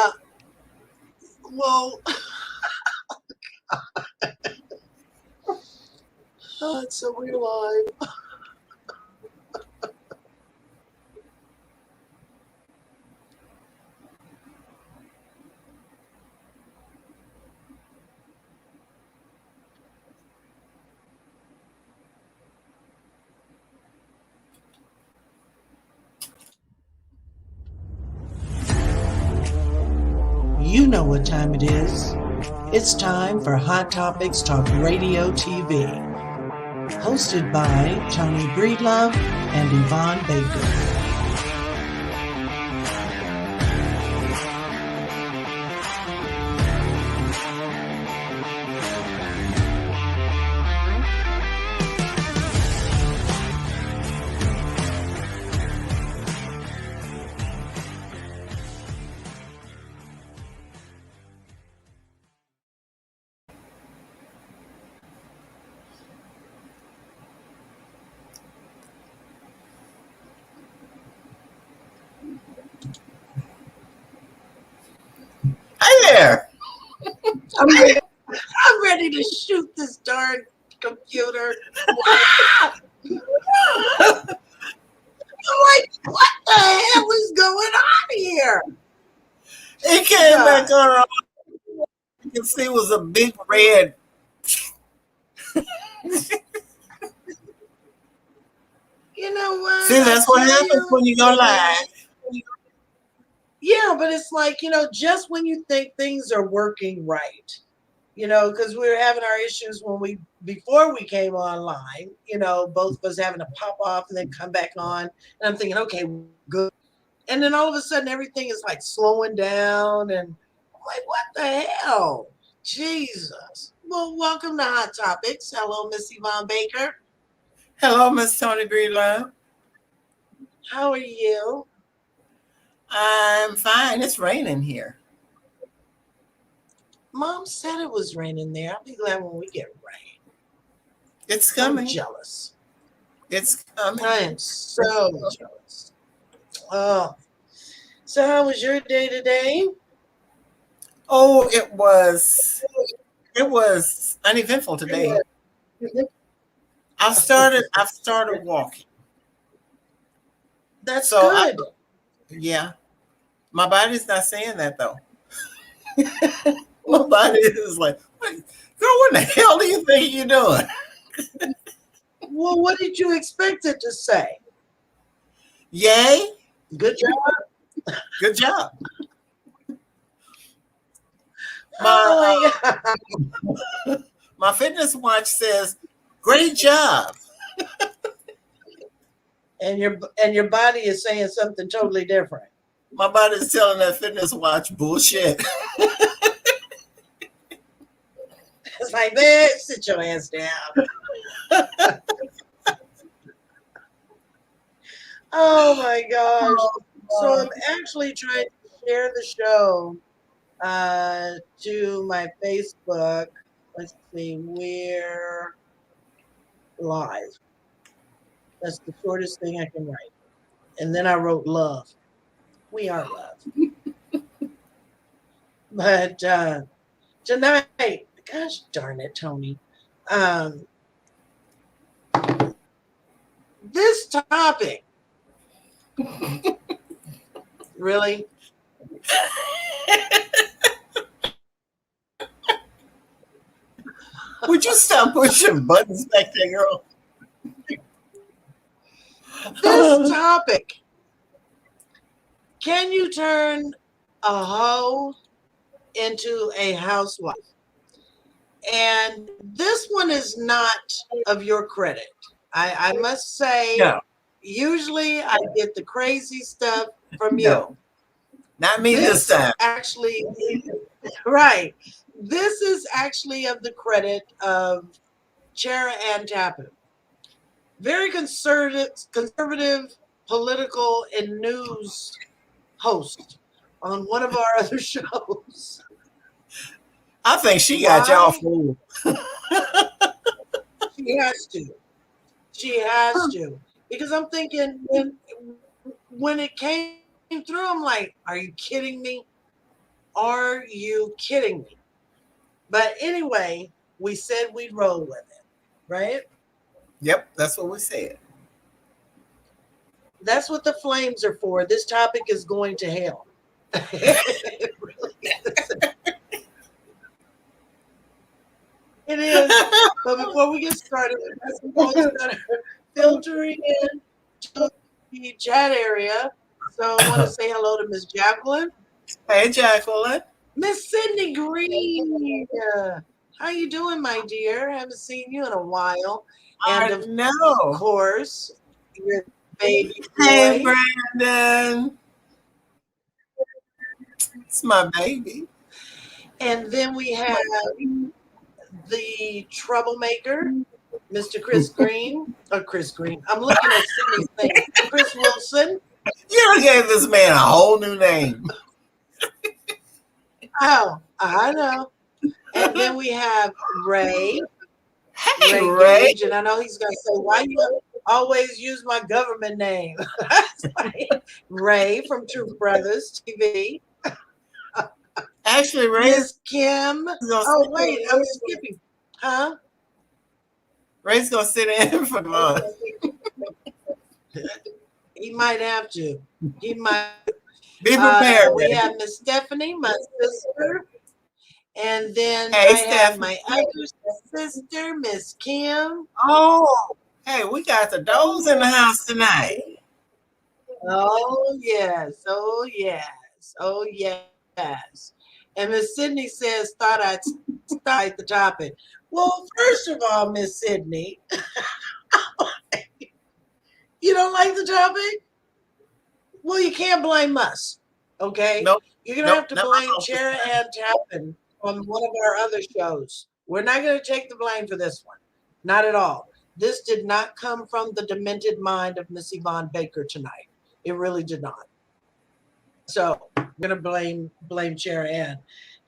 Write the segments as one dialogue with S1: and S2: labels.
S1: Uh, well, so we're live. You know what time it is. It's time for Hot Topics Talk Radio TV, hosted by Tony Breedlove and Yvonne Baker.
S2: Hi there.
S1: I'm ready to shoot this darn computer. I'm like, what the hell is going on here?
S2: It came back on. You can see it was a big red.
S1: You know what?
S2: See, that's what happens when you go live.
S1: Yeah, but it's like, just when you think things are working right, because we were having our issues before we came online, both of us having to pop off and then come back on. And I'm thinking, okay, good. And then all of a sudden everything is like slowing down and I'm like, what the hell? Jesus. Well, welcome to Hot Topics. Hello, Miss Yvonne Baker.
S2: Hello, Miss Tony Breedlove.
S1: How are you?
S2: I'm fine. It's raining here.
S1: Mom said it was raining there. I'll be glad when we get rain.
S2: It's coming.
S1: I'm jealous.
S2: It's coming.
S1: I am so jealous. Oh. So how was your day today?
S2: Oh, it was uneventful today. I've started walking.
S1: That's so good.
S2: Yeah. My body's not saying that though. My body is like, girl, what the hell do you think you're doing?
S1: Well, what did you expect it to say?
S2: Yay.
S1: Good job.
S2: Good job. My fitness watch says, great job.
S1: And your body is saying something totally different.
S2: My body is telling that fitness watch bullshit.
S1: It's like, man, sit your ass down. Oh my gosh. So I'm actually trying to share the show to my Facebook. Let's see, we're live. That's the shortest thing I can write. And then I wrote love. We are love. But tonight, gosh darn it, Tony. This topic. Really?
S2: Would you stop pushing buttons back there, girl?
S1: This topic. Can you turn a hoe into a housewife? And this one is not of your credit. I must say,
S2: no.
S1: Usually I get the crazy stuff from
S2: No.
S1: you.
S2: Not me this time.
S1: Actually, right. This is actually of the credit of Chera Ann Tappan. Very conservative, political and news host on one of our other shows.
S2: I think she got y'all fooled.
S1: She has to. She has to. Because I'm thinking when it came through, I'm like, are you kidding me? Are you kidding me? But anyway, we said we'd roll with it, right?
S2: Yep, that's what we said.
S1: That's what the flames are for. This topic is going to hell. It really is. It is. But before we get started, we got some folks that are filtering in to the chat area. So I want to say hello to Miss Jacqueline.
S2: Hey, Jacqueline.
S1: Miss Sydney Green. How you doing, my dear? Haven't seen you in a while. And
S2: I
S1: of
S2: know.
S1: course, your baby
S2: Hey,
S1: boy.
S2: Brandon. It's my baby.
S1: And then we have the troublemaker, Mr. Chris Green. Or Chris Green. I'm looking at Sydney's thing. Chris Wilson.
S2: You done gave this man a whole new name.
S1: Oh, I know. And then we have Ray,
S2: Hey,
S1: Ray
S2: Ray.
S1: Gage. And I know he's going to say, why you always use my government name? Ray from Truth Brothers TV.
S2: Actually, Ray's
S1: Miss Kim.
S2: gonna
S1: Oh,
S2: sit,
S1: wait, I'm skipping. Huh?
S2: Ray's gonna sit in for lunch.
S1: He might have to. He might.
S2: Be prepared,
S1: We
S2: Ray.
S1: have Miss Stephanie, my sister. And then
S2: Hey,
S1: I have
S2: Stephanie.
S1: my other sister, Miss Kim.
S2: Oh, hey, we got the dogs in the house tonight.
S1: Oh, yes. Oh, yes. Oh, yes. And Miss Sydney says, thought I'd start the topic. Well, first of all, Miss Sydney, you don't like the topic? Well, you can't blame us. Okay?
S2: Nope,
S1: You're going to
S2: nope,
S1: have to
S2: not my
S1: blame
S2: fault this
S1: Chera
S2: time.
S1: Ann Tappan on one of our other shows. We're not going to take the blame for this one. Not at all. This did not come from the demented mind of Miss Yvonne Baker tonight. It really did not. So I'm gonna blame Chair Ann.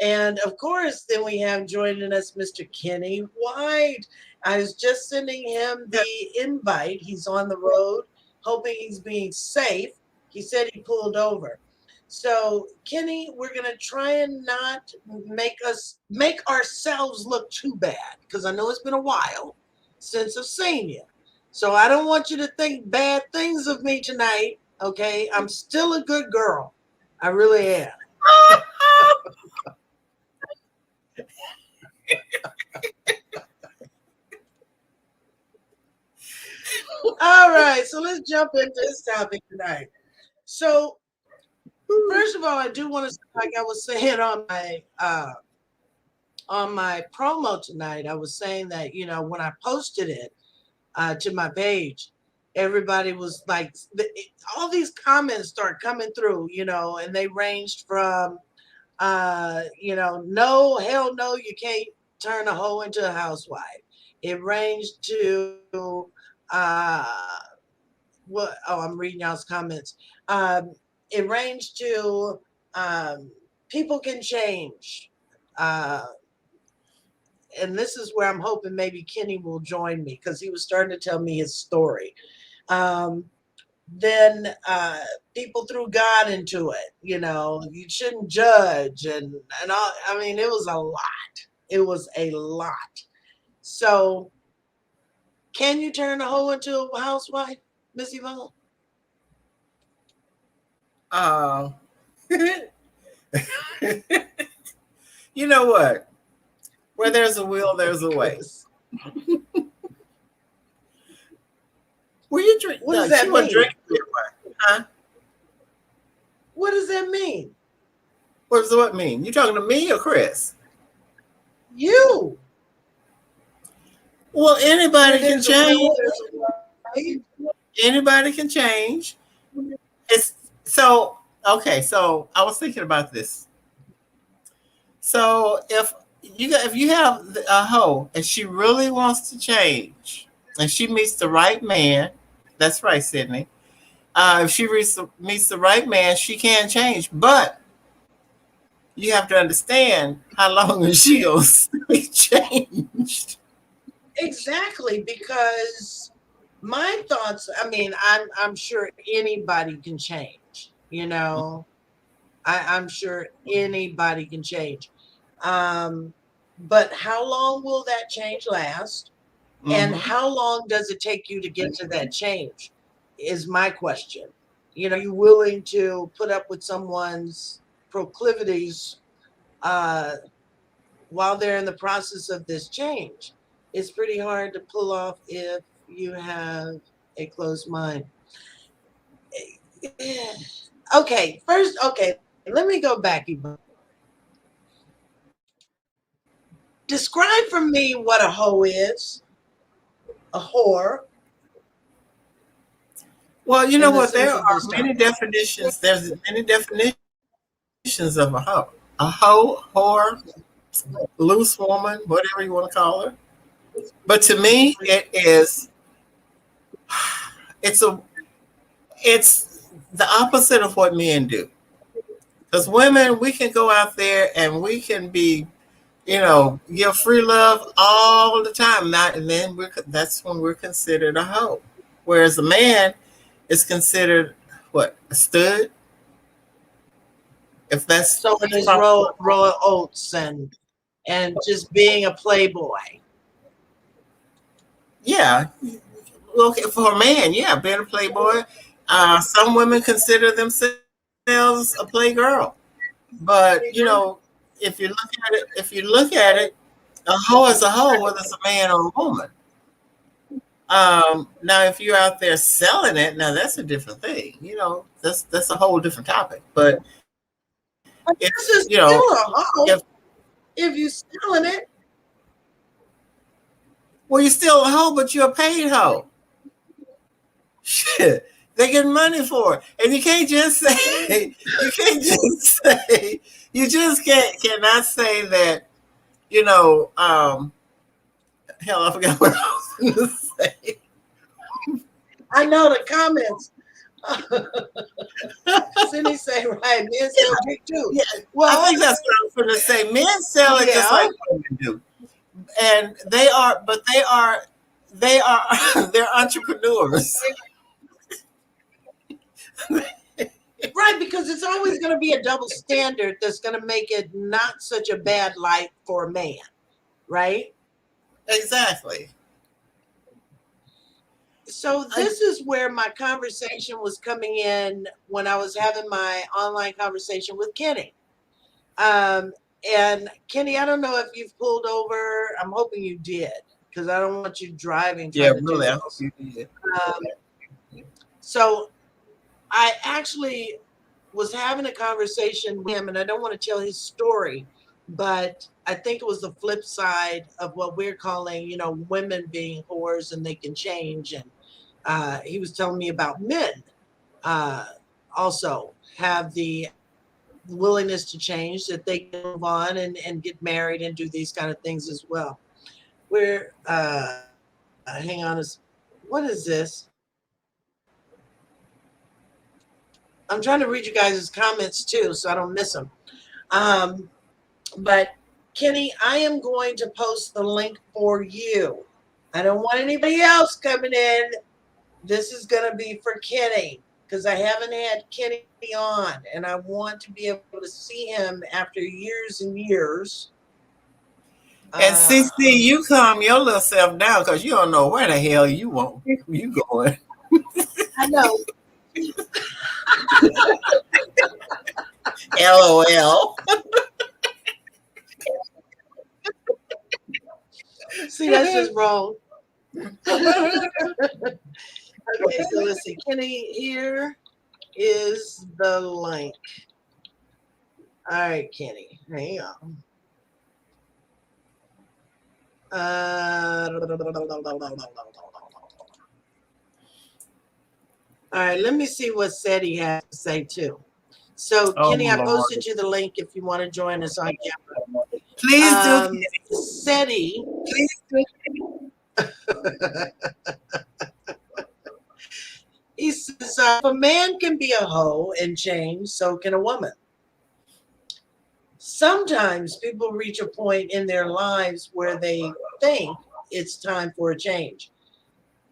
S1: And of course, then we have joining us Mr. Kenny White. I was just sending him
S2: Yeah.
S1: the invite. He's on the road, hoping he's being safe. He said he pulled over. So Kenny, we're gonna try and not make ourselves look too bad because I know it's been a while since I've seen you. So I don't want you to think bad things of me tonight. Okay, I'm still a good girl. I really am. All right, so let's jump into this topic tonight. So first of all, I do want to, like I was saying on my promo tonight, I was saying that when I posted it to my page, everybody was like, all these comments start coming through, and they ranged from no, hell no, you can't turn a hoe into a housewife. It ranged to what? Oh, I'm reading y'all's comments. It ranged to people can change. Uh, and this is where I'm hoping maybe Kenny will join me because he was starting to tell me his story. Um, then people threw God into it. You shouldn't judge, and all. I mean, it was a lot. It was a lot. So, can you turn a hoe into a housewife, Miss Yvonne?
S2: Uh, you know what? Where there's a will, there's a way. Were you drink?
S1: What
S2: No,
S1: does
S2: she
S1: that
S2: was
S1: mean?
S2: drinking beer, huh?
S1: What does that mean?
S2: What does what mean? You talking to me or Chris?
S1: You.
S2: Well,
S1: Where
S2: anybody can
S1: there's a
S2: change.
S1: will, there's a way.
S2: Anybody can change. It's so okay. So I was thinking about this. So if you have a hoe and she really wants to change, and she meets the right man, that's right, Sydney. If she meets the right man, she can change, but you have to understand how long is she gonna be changed.
S1: Exactly, because my thoughts. I mean, I'm sure anybody can change. I'm sure anybody can change. Um, but how long will that change last? And
S2: Mm-hmm.
S1: how long does it take you to get to that change? Is my question. Are you willing to put up with someone's proclivities uh, while they're in the process of this change? It's pretty hard to pull off if you have a closed mind. Okay, first, okay, let me go back, Yvonne. Describe for me what a hoe is, a whore,
S2: Well, you know
S1: in the
S2: what? There
S1: sense
S2: are
S1: of this
S2: many
S1: topic.
S2: definitions. There's many definitions of a hoe. A hoe, whore, loose woman, whatever you want to call her. But to me, it is it's a it's the opposite of what men do. Because women, we can go out there and we can be, give free love all the time. Not, and then that's when we're considered a hoe. Whereas a man is considered what, a stud, if that's
S1: So it is royal oats and just being a playboy.
S2: yeah. Okay, for a man, yeah, being a playboy. Some women consider themselves a playgirl, but if you look at it, a hoe is a hoe, whether it's a man or a woman. Now, if you're out there selling it, now that's a different thing. That's a whole different topic. But if
S1: But this is still a
S2: if
S1: hoe if you're selling it.
S2: well, you're still a hoe, but you're a paid hoe. Shit, they get money for it, and you can't just say you can't just say you just cannot say that. You know, um, hell, I forgot what I was going to say.
S1: I know the comments. Cindy say, right, men sell dick too.
S2: Yeah, I
S1: Well,
S2: think that's what I was going to say. Men sell it just
S1: yeah.
S2: like women do, and they are they're entrepreneurs.
S1: Right, because it's always going to be a double standard that's going to make it not such a bad light for a man, right?
S2: Exactly.
S1: So
S2: I,
S1: this is where my conversation was coming in when I was having my online conversation with Kenny. Um, and Kenny, I don't know if you've pulled over. I'm hoping you did because I don't want you driving
S2: yeah,
S1: trying to do
S2: really, I hope
S1: this.
S2: you did.
S1: Um, so I actually was having a conversation with him, and I don't want to tell his story, but I think it was the flip side of what we're calling, women being whores and they can change. And he was telling me about men uh, also have the willingness to change, that they can move on and get married and do these kind of things as well. Where, hang on, what is this? I'm trying to read you guys' comments too, so I don't miss them. Um, but Kenny, I am going to post the link for you. I don't want anybody else coming in. This is going to be for Kenny because I haven't had Kenny on and I want to be able to see him after years and years.
S2: And
S1: Uh,
S2: CC, you calm your little self down because you don't know where the hell you going.
S1: I know.
S2: LOL.
S1: See, that's just wrong. Okay, so let's see. Kenny, here is the link. All right, Kenny, hang on. All right, let me see what Seti has to say too. So,
S2: Oh
S1: Kenny, I
S2: Lord.
S1: posted you the link if you want to join us on
S2: Please do.
S1: camera. Seti, he says, if a man can be a hoe and change, so can a woman. Sometimes people reach a point in their lives where they think it's time for a change.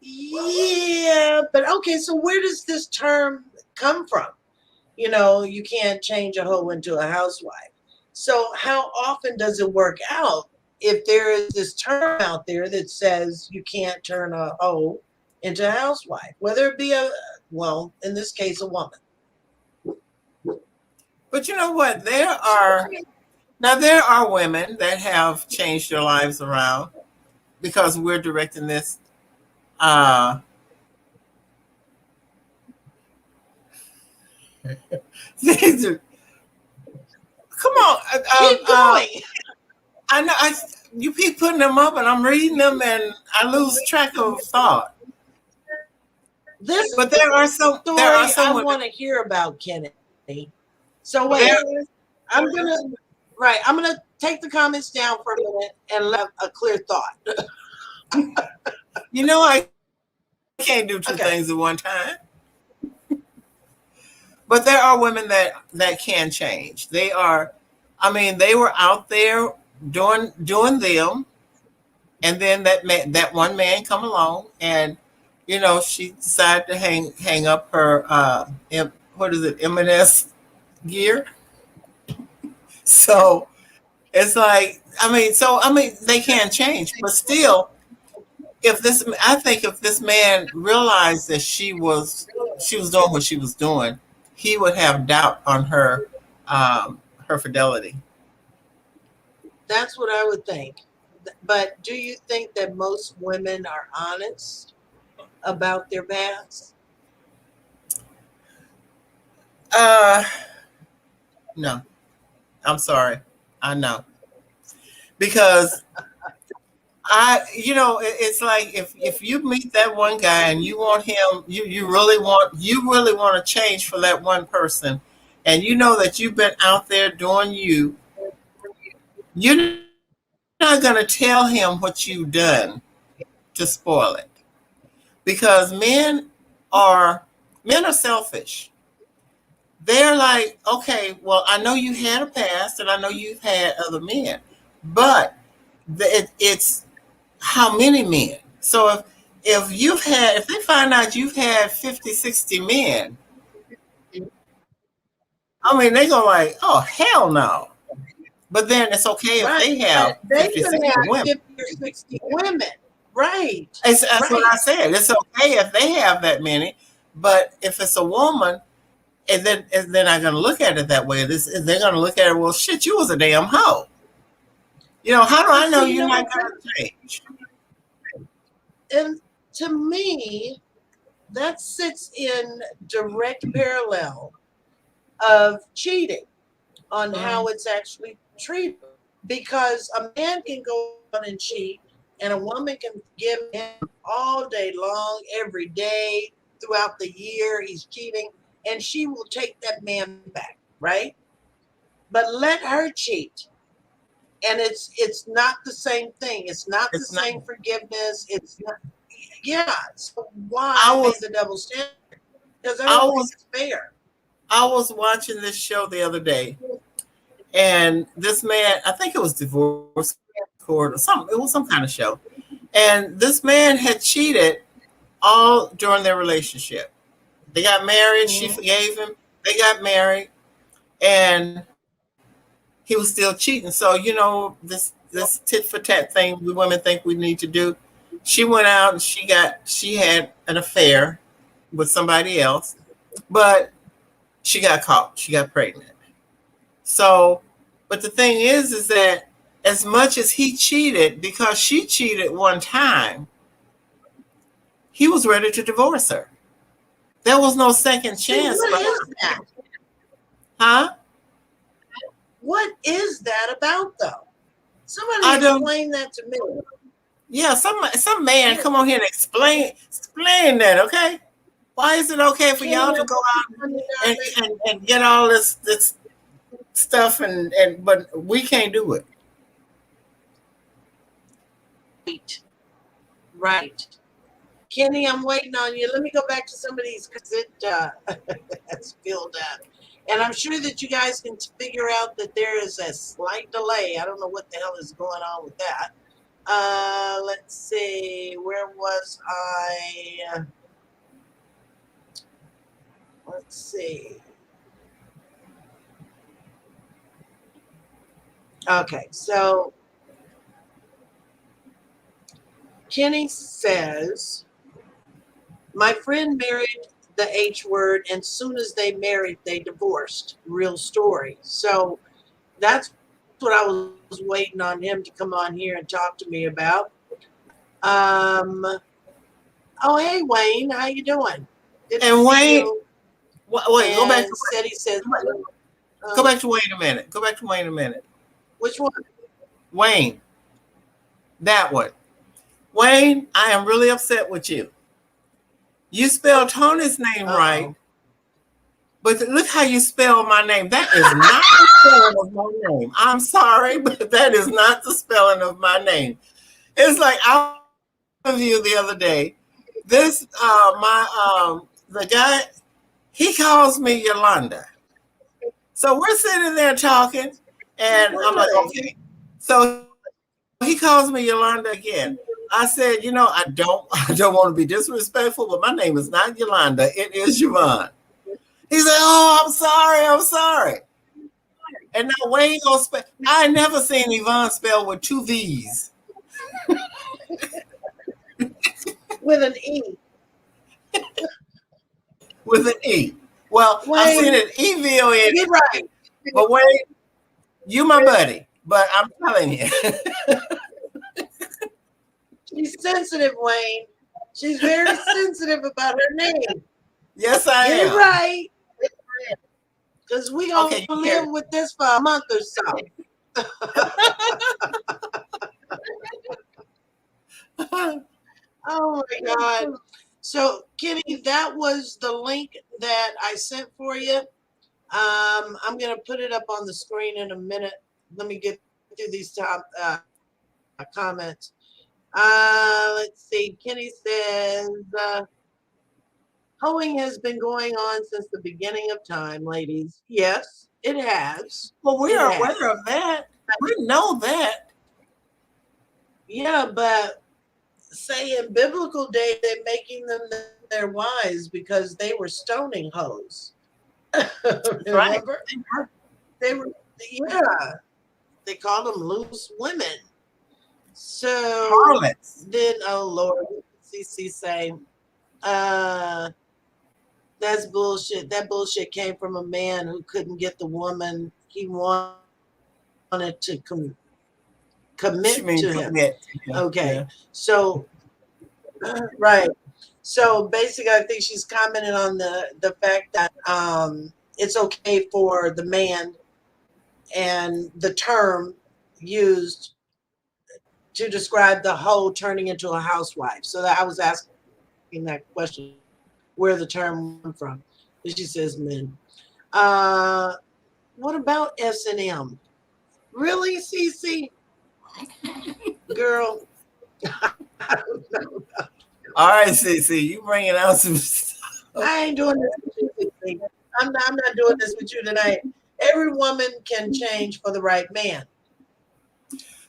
S1: Yeah, but okay, so where does this term come from? You can't change a hoe into a housewife. So how often does it work out if there is this term out there that says you can't turn a hoe into a housewife, whether it be well, in this case, a woman?
S2: But you know what? There are women that have changed their lives around because we're directing this. Uh, come on,
S1: Keep going.
S2: I know you keep putting them up, and I'm reading them, and I lose track of thought.
S1: This
S2: But
S1: is
S2: there are
S1: story
S2: some
S1: I
S2: women.
S1: want to hear about, Kennedy. So wait,
S2: There,
S1: I'm gonna right. I'm gonna take the comments down for a minute and let a clear thought.
S2: I can't do two
S1: Okay,
S2: things at one time. But there are women that can change. I mean, they were out there doing them, and then that one man come along, and she decided to hang up her what is it, M&S gear. So it's like, I mean, they can change, but still, I think if this man realized that she was doing what she was doing, he would have doubt on her fidelity.
S1: that's what I would think. But do you think that most women are honest about their past?
S2: Uh, no, I'm sorry, I know, because it's like if you meet that one guy and you want him, you really want to change for that one person, and you know that you've been out there doing you're not going to tell him what you've done to spoil it, because men are selfish. They're like, okay, well, I know you had a past, and I know you've had other men, but it's how many men. So if they find out you've had 50, 60 men, I mean, they go like, oh, hell no. But then it's okay if
S1: Right.
S2: they
S1: But
S2: have
S1: they
S2: 50,
S1: could
S2: 60
S1: have
S2: women.
S1: 50 or 60 women. Right.
S2: That's what
S1: Right.
S2: I said. It's okay if they have that many, but if it's a woman, and they're not going to look at it that way. They're going to look at it. Well, shit, you was a damn hoe. How do
S1: But
S2: I know
S1: see,
S2: you're not going to change?
S1: and to me, that sits in direct parallel of cheating on how
S2: Mm.
S1: it's actually treated. Because a man can go out and cheat, and a woman can give him all day long, every day, throughout the year, he's cheating, and she will take that man back, right? But let her cheat, and it's not the same thing. It's not the
S2: It's not.
S1: same forgiveness. It's not, yeah. So
S2: I
S1: why
S2: was
S1: the double standard? Because I
S2: I
S1: don't think
S2: was
S1: it's fair.
S2: I was watching this show the other day, and this man, I think it was divorce court or something. It was some kind of show, and this man had cheated all during their relationship. They got married. She
S1: Mhm.
S2: forgave him. They got married, and he was still cheating. So this tit for tat thing we women think we need to do. She went out and she had an affair with somebody else, but she got caught. She got pregnant. So, but the thing is that as much as he cheated, because she cheated one time, he was ready to divorce her. There was no second
S1: See,
S2: chance
S1: what
S2: for
S1: is
S2: her.
S1: that?
S2: Huh?
S1: What is that about, though? Somebody
S2: I don't.
S1: explain that to me.
S2: Yeah, some man
S1: Can,
S2: come on here and explain that. Okay, why is it okay for
S1: Kenny,
S2: y'all to
S1: I'm
S2: go
S1: working
S2: out
S1: on you, darling.
S2: and get all this stuff, and but we can't do it?
S1: Right, right. Kenny, I'm waiting on you. Let me go back to some of these because it has filled up. And I'm sure that you guys can figure out that there is a slight delay. I don't know what the hell is going on with that. Let's see. Where was I? Let's see. Okay, so Kenny says, my friend married the H word, and soon as they married, they divorced. Real story. So that's what I was waiting on him to come on here and talk to me about. Um, oh, hey, Wayne, how you doing? Good to
S2: And
S1: see
S2: Wayne,
S1: you.
S2: wait, go back to
S1: And said he says,
S2: go back to Wayne a minute. Go back to Wayne a minute.
S1: which one?
S2: Wayne, that one. Wayne, I am really upset with you. You spelled Tony's name right,
S1: Uh-oh.
S2: but look how you spell my name. That is not the spelling of my name. I'm sorry, but that is not the spelling of my name. It's like I was watching an interview the other day. This the guy, he calls me Yolanda. So we're sitting there talking, and I'm like,
S1: Really?
S2: okay. So he calls me Yolanda again. I said, I don't I don't want to be disrespectful, but my name is not Yolanda. It is Yvonne. He said, "Oh, I'm sorry. I'm sorry." And now Wayne gonna spell. I never seen Yvonne spell with two V's.
S1: With an E.
S2: With an E. Well, I've seen
S1: Wayne,
S2: an EVON,
S1: get right.
S2: but Wayne, you my buddy. But I'm telling you,
S1: She's sensitive, Wayne. She's very sensitive about her name.
S2: yes, I
S1: Get it
S2: am.
S1: right, because we gonna
S2: Okay, you
S1: live
S2: hear?
S1: with this for a month or so. Oh my God. So, Kenny, that was the link that I sent for you. I'm going to put it up on the screen in a minute. Let me get through these top comments. Let's see. Kenny says, hoeing has been going on since the beginning of time, ladies. Yes, it has.
S2: Well, we
S1: It
S2: are
S1: has.
S2: aware of that. We know that.
S1: Yeah, but say in biblical days, they're making them their wives because they were stoning hoes.
S2: Right.
S1: Remember? They were, yeah, they called them loose women. So
S2: Harlots.
S1: then, oh Lord, CC say, uh, that's bullshit. That bullshit came from a man who couldn't get the woman he wanted to commit to him.
S2: She mean
S1: Okay,
S2: commit. Yeah.
S1: so
S2: Yeah.
S1: right. So basically, I think she's commenting on the fact that it's okay for the man and the term used to describe the hoe turning into a housewife. So that I was asking that question, where the term come from. And she says men. Uh, what about S&M? Really, Cece? Girl, I don't know.
S2: All right, see, you bringing out some stuff.
S1: I ain't doing this with you, Cece. I'm not doing this with you tonight. Every woman can change for the right man.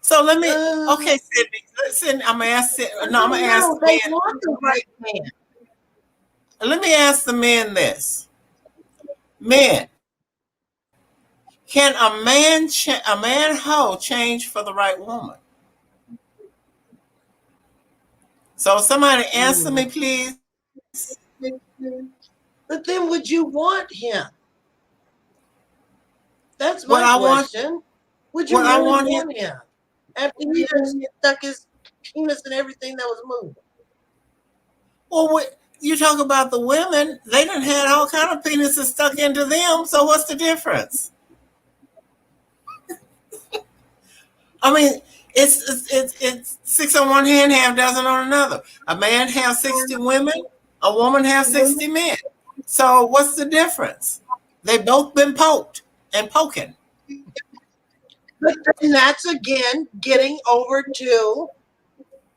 S2: So let me.
S1: Uh,
S2: Okay, Sydney. Listen, I'm gonna ask.
S1: I
S2: No, I'm gonna
S1: don't
S2: ask
S1: know.
S2: the
S1: They
S2: men.
S1: want the right man.
S2: Let me ask the men this. Men, can a man hoe change for the right woman? So somebody answer me,
S1: Mm.
S2: please.
S1: But then would you want him? That's
S2: What
S1: my
S2: I want,
S1: question. Would
S2: what
S1: you
S2: I
S1: really
S2: want him.
S1: want him? After he just stuck his penis in everything that was moving.
S2: Well, you talk about the women. They done had all kind of penises stuck into them. So what's the difference? I mean, it's six on one hand, half dozen on another. A man have 60 women, a woman have 60 men. So what's the difference? They both been poked and poking.
S1: But then that's again getting over to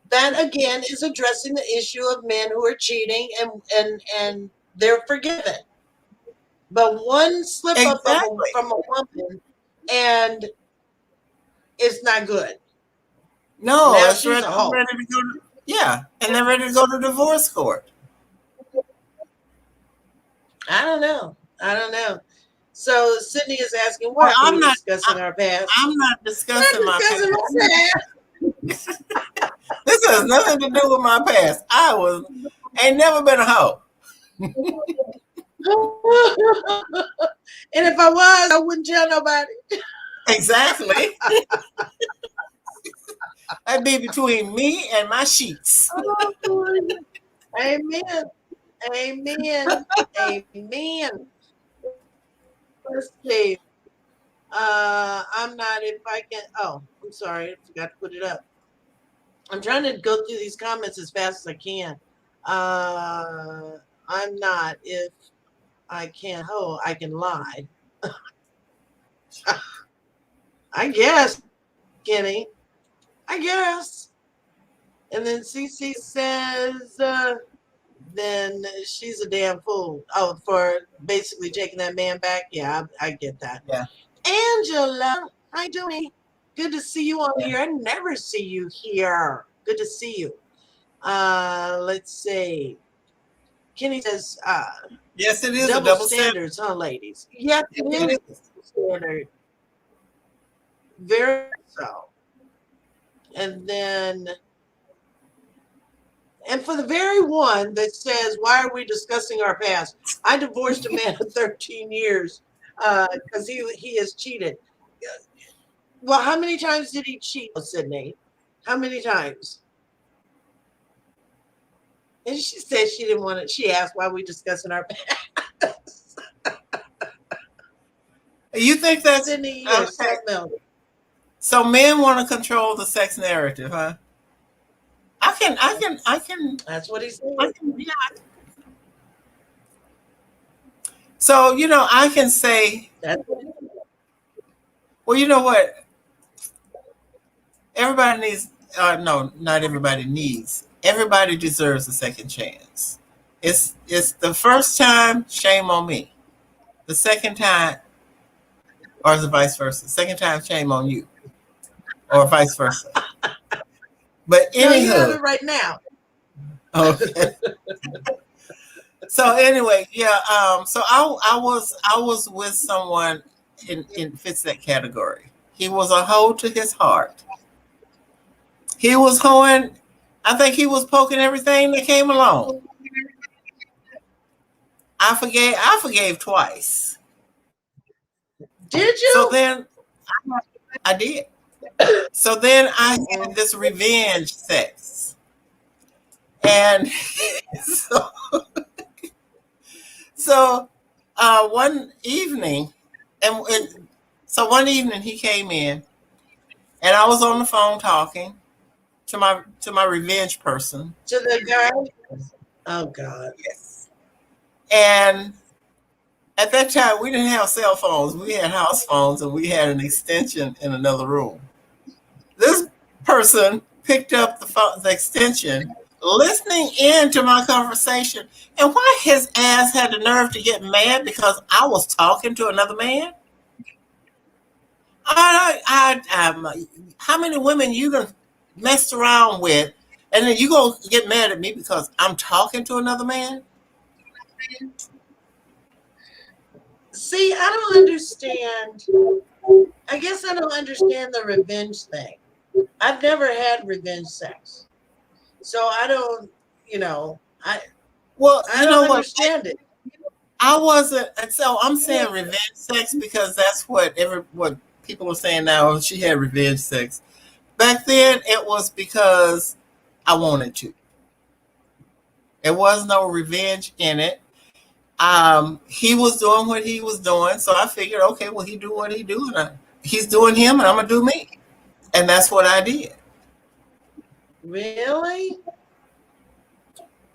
S1: that again is addressing the issue of men who are cheating and they're forgiven. But one slip up of
S2: Exactly.
S1: from a woman and it's not good.
S2: No,
S1: Now
S2: it's
S1: she's
S2: ready,
S1: a hoe.
S2: ready to go to, yeah, and they're ready to go to divorce court.
S1: I don't know. I don't know. So Sydney is asking,
S2: Well,
S1: why are we discussing our past?
S2: I'm not
S1: We're
S2: discussing my
S1: discussing
S2: past.
S1: my past.
S2: This has nothing to do with my past. I was ain't never been a hoe.
S1: And if I was, I wouldn't tell nobody.
S2: Exactly. That'd be between me and my sheets.
S1: Oh, amen. Amen. Amen. Let's see. I'm not if I can. Oh, I'm sorry. I forgot to put it up. I'm trying to go through these comments as fast as I can. I'm not if I can. Oh, I can lie. I guess, Kenny. I guess. And then CC says, then she's a damn fool. Oh, for basically taking that man back. Yeah, I get that.
S2: Yeah.
S1: Angela, hi, doing? Good to see you on
S2: Yeah.
S1: here. I never see you here. Good to see you. Let's see. Kenny says,
S2: Yes, it is a
S1: double
S2: double standard.
S1: standards, huh, ladies? Yes, it is
S2: It is.
S1: double standard. Very so. And then, and for the very one that says, why are we discussing our past? I divorced a man of 13 years because he has cheated. Well, how many times did he cheat, Sydney? How many times? And she said she didn't want it. She asked why we discussing our past.
S2: You think that's
S1: Sydney, you're so
S2: okay?
S1: melted.
S2: So men want to control the sex narrative, huh?
S1: That's what he said.
S2: Yeah. So I can say,
S1: That's what he said.
S2: well, you know what? Everybody needs. No, not everybody needs. Everybody deserves a second chance. It's the first time, shame on me. The second time, or the vice versa. Second time, shame on you, or vice versa. But
S1: No, you have
S2: anywho,
S1: it right now.
S2: okay. So anyway, yeah. So I was with someone in fits that category. He was a hoe to his heart. He was hoeing. I think he was poking everything that came along. I forgave twice.
S1: Did
S2: So
S1: you?
S2: then I did. So then I had this revenge sex. And so, one evening, so one evening he came in, and I was on the phone talking to my revenge person.
S1: To the guy? Oh God.
S2: Yes. And at that time, we didn't have cell phones. We had house phones, and we had an extension in another room. This person picked up the extension, listening in to my conversation, and why his ass had the nerve to get mad because I was talking to another man? How many women you done messed around with, and then you gonna get mad at me because I'm talking to another man?
S1: See, I don't understand. I guess I don't understand the revenge thing. I've never had revenge sex. So I don't, I
S2: Well,
S1: I
S2: you
S1: don't
S2: know what?
S1: understand it.
S2: I wasn't, and so I'm saying revenge sex because that's what people are saying now. "Oh, she had revenge sex." Back then, it was because I wanted to. There was no revenge in it. He was doing what he was doing, so I figured, okay, well, he do what he do, and he's doing him, and I'm gonna do me, and that's what I did.
S1: Really?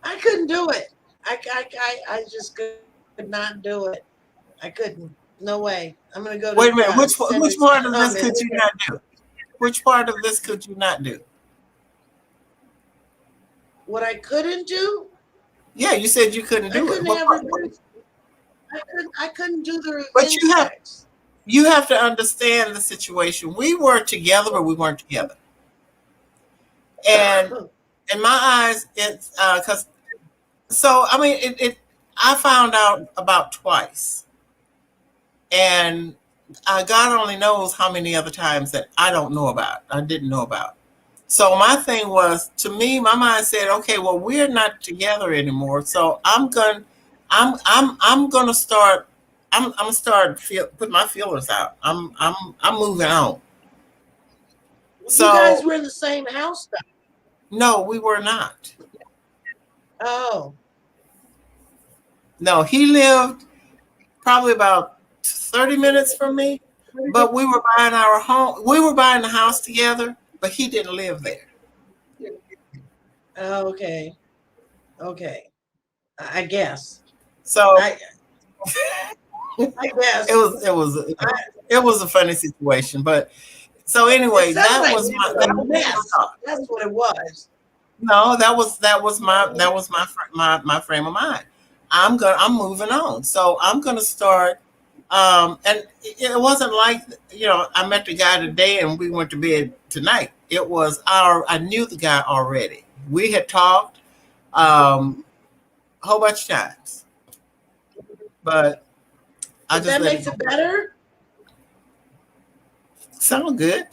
S1: I couldn't do it. I just could not do it. I couldn't. No way. I'm gonna go
S2: Wait
S1: to
S2: a minute, which
S1: Cedric's
S2: part of this
S1: comment.
S2: could you not do? Which part of this could you not do?
S1: What I couldn't do,
S2: Yeah, you said you couldn't
S1: I
S2: do it.
S1: couldn't
S2: What
S1: have
S2: part?
S1: revenge. I couldn't do the
S2: But
S1: revenge sex.
S2: you have to understand the situation. We were together, but we weren't together. And in my eyes, it's because so I mean it. I found out about twice. And God only knows how many other times that I don't know about, I didn't know about. So my thing was, to me, my mind said, okay, well, we're not together anymore. So I'm gonna start. I'm gonna start put my feelers out. I'm moving on.
S1: You guys
S2: So
S1: were in the same house though.
S2: no, we were not.
S1: Oh,
S2: No, he lived probably about 30 minutes from me, but we were buying our home. We were buying the house together, but he didn't live there.
S1: okay, okay. I guess.
S2: So
S1: I I
S2: it
S1: guess.
S2: was it was
S1: I,
S2: it was a funny situation. But so
S1: it
S2: anyway,
S1: sounds like
S2: that
S1: a
S2: was my
S1: mess.
S2: thought.
S1: That's what it was.
S2: No, that was my frame of mind. I'm moving on. So I'm gonna start. And it wasn't like, I met the guy today and we went to bed tonight. It was I knew the guy already. We had talked um, a whole bunch of times, but I
S1: But
S2: just
S1: that
S2: let it
S1: makes
S2: go.
S1: it better.
S2: Sound good?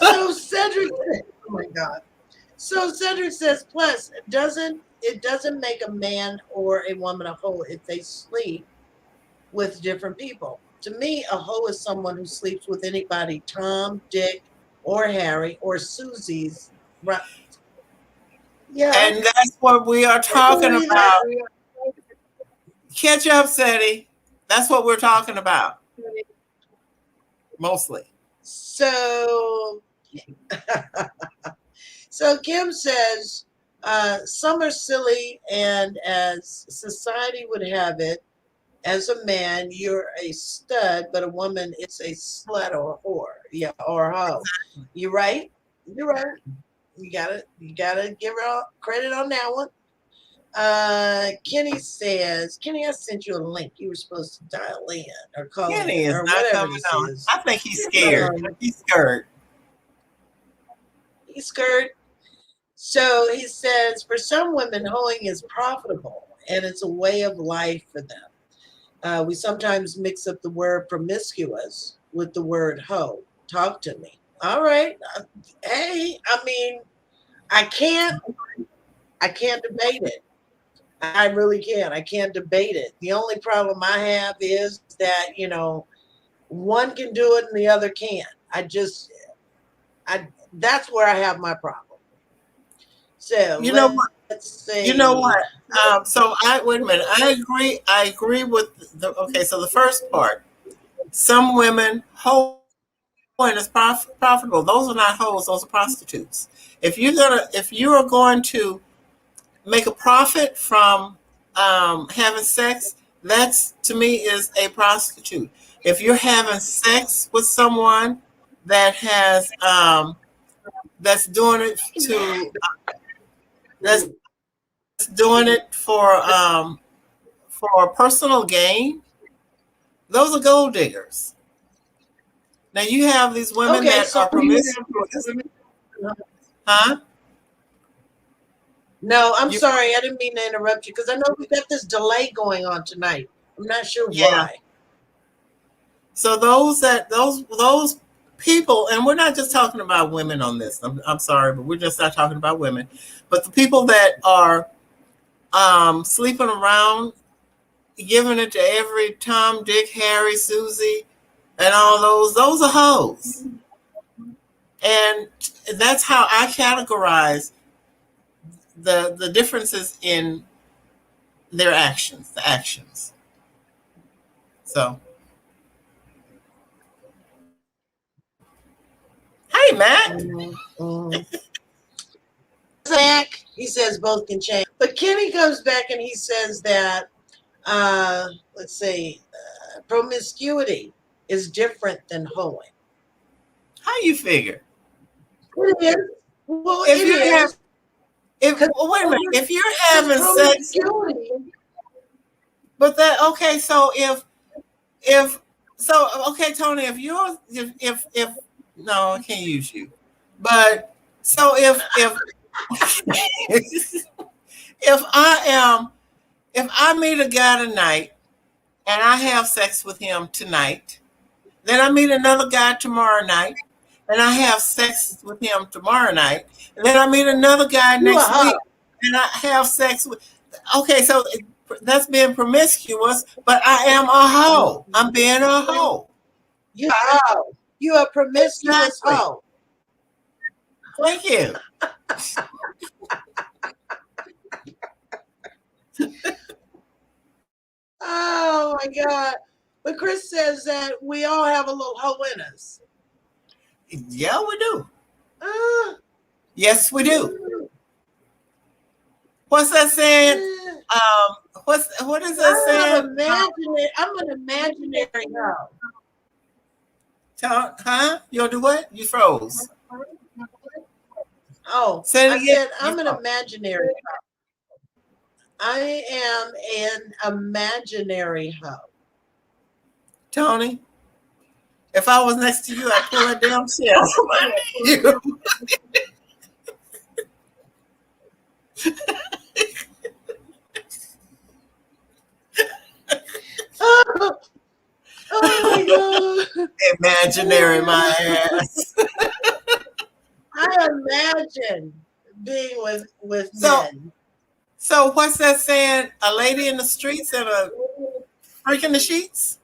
S1: So Cedric, oh my God. So Cedric says, plus, it doesn't make a man or a woman a hoe if they sleep with different people. To me, a hoe is someone who sleeps with anybody, Tom, Dick, or Harry, or Susie's. Right. Yeah,
S2: And that's what we are
S1: I
S2: talking
S1: believe that.
S2: about. Catch up, Seti. That's what we're talking about, mostly.
S1: So, so Kim says, some are silly, and as society would have it, as a man, you're a stud, but a woman, it's a slut or a whore, yeah, or a hoe. You're right. You're right. You gotta give her all credit on that one. Kenny says, Kenny, I sent you a link. You were supposed to dial in or call in
S2: Kenny is
S1: or
S2: not
S1: whatever
S2: coming
S1: this
S2: on.
S1: is.
S2: I think he's scared. He's scared.
S1: He's scared. So he says, for some women, hoeing is profitable and it's a way of life for them. We sometimes mix up the word promiscuous with the word hoe. Talk to me. All right. Hey, I mean, I can't, I can't debate it. I really can't. I can't debate it. The only problem I have is that, one can do it and the other can't. That's where I have my problem. So
S2: You know what?
S1: let's
S2: You know
S1: see.
S2: what? So I wait a minute. I agree. I agree with the. Okay, so the first part. Some women hoeing is profitable. Those are not hoes. Those are prostitutes. If you are going to make a profit from having sex, that's to me is a prostitute. If you're having sex with someone that has that's doing it to that's doing it for personal gain, those are gold diggers. Now you have these women
S1: Okay,
S2: that
S1: so
S2: are promiscuous, huh?
S1: no, I'm
S2: You,
S1: sorry. I didn't mean to interrupt you because I know we got this delay going on tonight. I'm not sure
S2: yeah.
S1: why.
S2: So those people, and we're not just talking about women on this. I'm sorry, but we're just not talking about women. But the people that are sleeping around, giving it to every Tom, Dick, Harry, Susie, and all those are hoes. And that's how I categorize the differences in their actions, the actions. So, hey, Matt.
S1: Mm-hmm. Zach, he says both can change. But Kenny comes back and he says that, let's say, promiscuity is different than hoeing.
S2: How you figure?
S1: It is. Well,
S2: If
S1: it
S2: you're having,
S1: is.
S2: if
S1: Because
S2: well, wait a minute, if you're having sex,
S1: promiscuity.
S2: but that okay. So if so, okay, Tony, if you're if no, I can't use you, but so if if I am If I meet a guy tonight and I have sex with him tonight, then I meet another guy tomorrow night and I have sex with him tomorrow night, and then I meet another guy
S1: You a
S2: next
S1: hoe.
S2: week and I have sex with. Okay, so that's being promiscuous, but I am a hoe. I'm being a hoe.
S1: You a hoe. You a promiscuous
S2: Exactly.
S1: hoe.
S2: Thank you.
S1: Oh my God. But Chris says that we all have a little hoe in us.
S2: Yeah, we do.
S1: Uh,
S2: Yes, we do. What's that saying?
S1: uh,
S2: What is that saying?
S1: I'm an imaginary hoe.
S2: Huh? You'll do what? You froze.
S1: Oh,
S2: Say
S1: I
S2: it again.
S1: said
S2: You
S1: I'm an
S2: froze.
S1: imaginary. I am an imaginary hoe.
S2: Tony, if I was next to you, I'd pull that damn shit from under you.
S1: Oh my
S2: Imaginary my
S1: God.
S2: ass.
S1: I imagine being with
S2: So,
S1: men.
S2: so what's that saying? A lady in the streets and a freak in the sheets?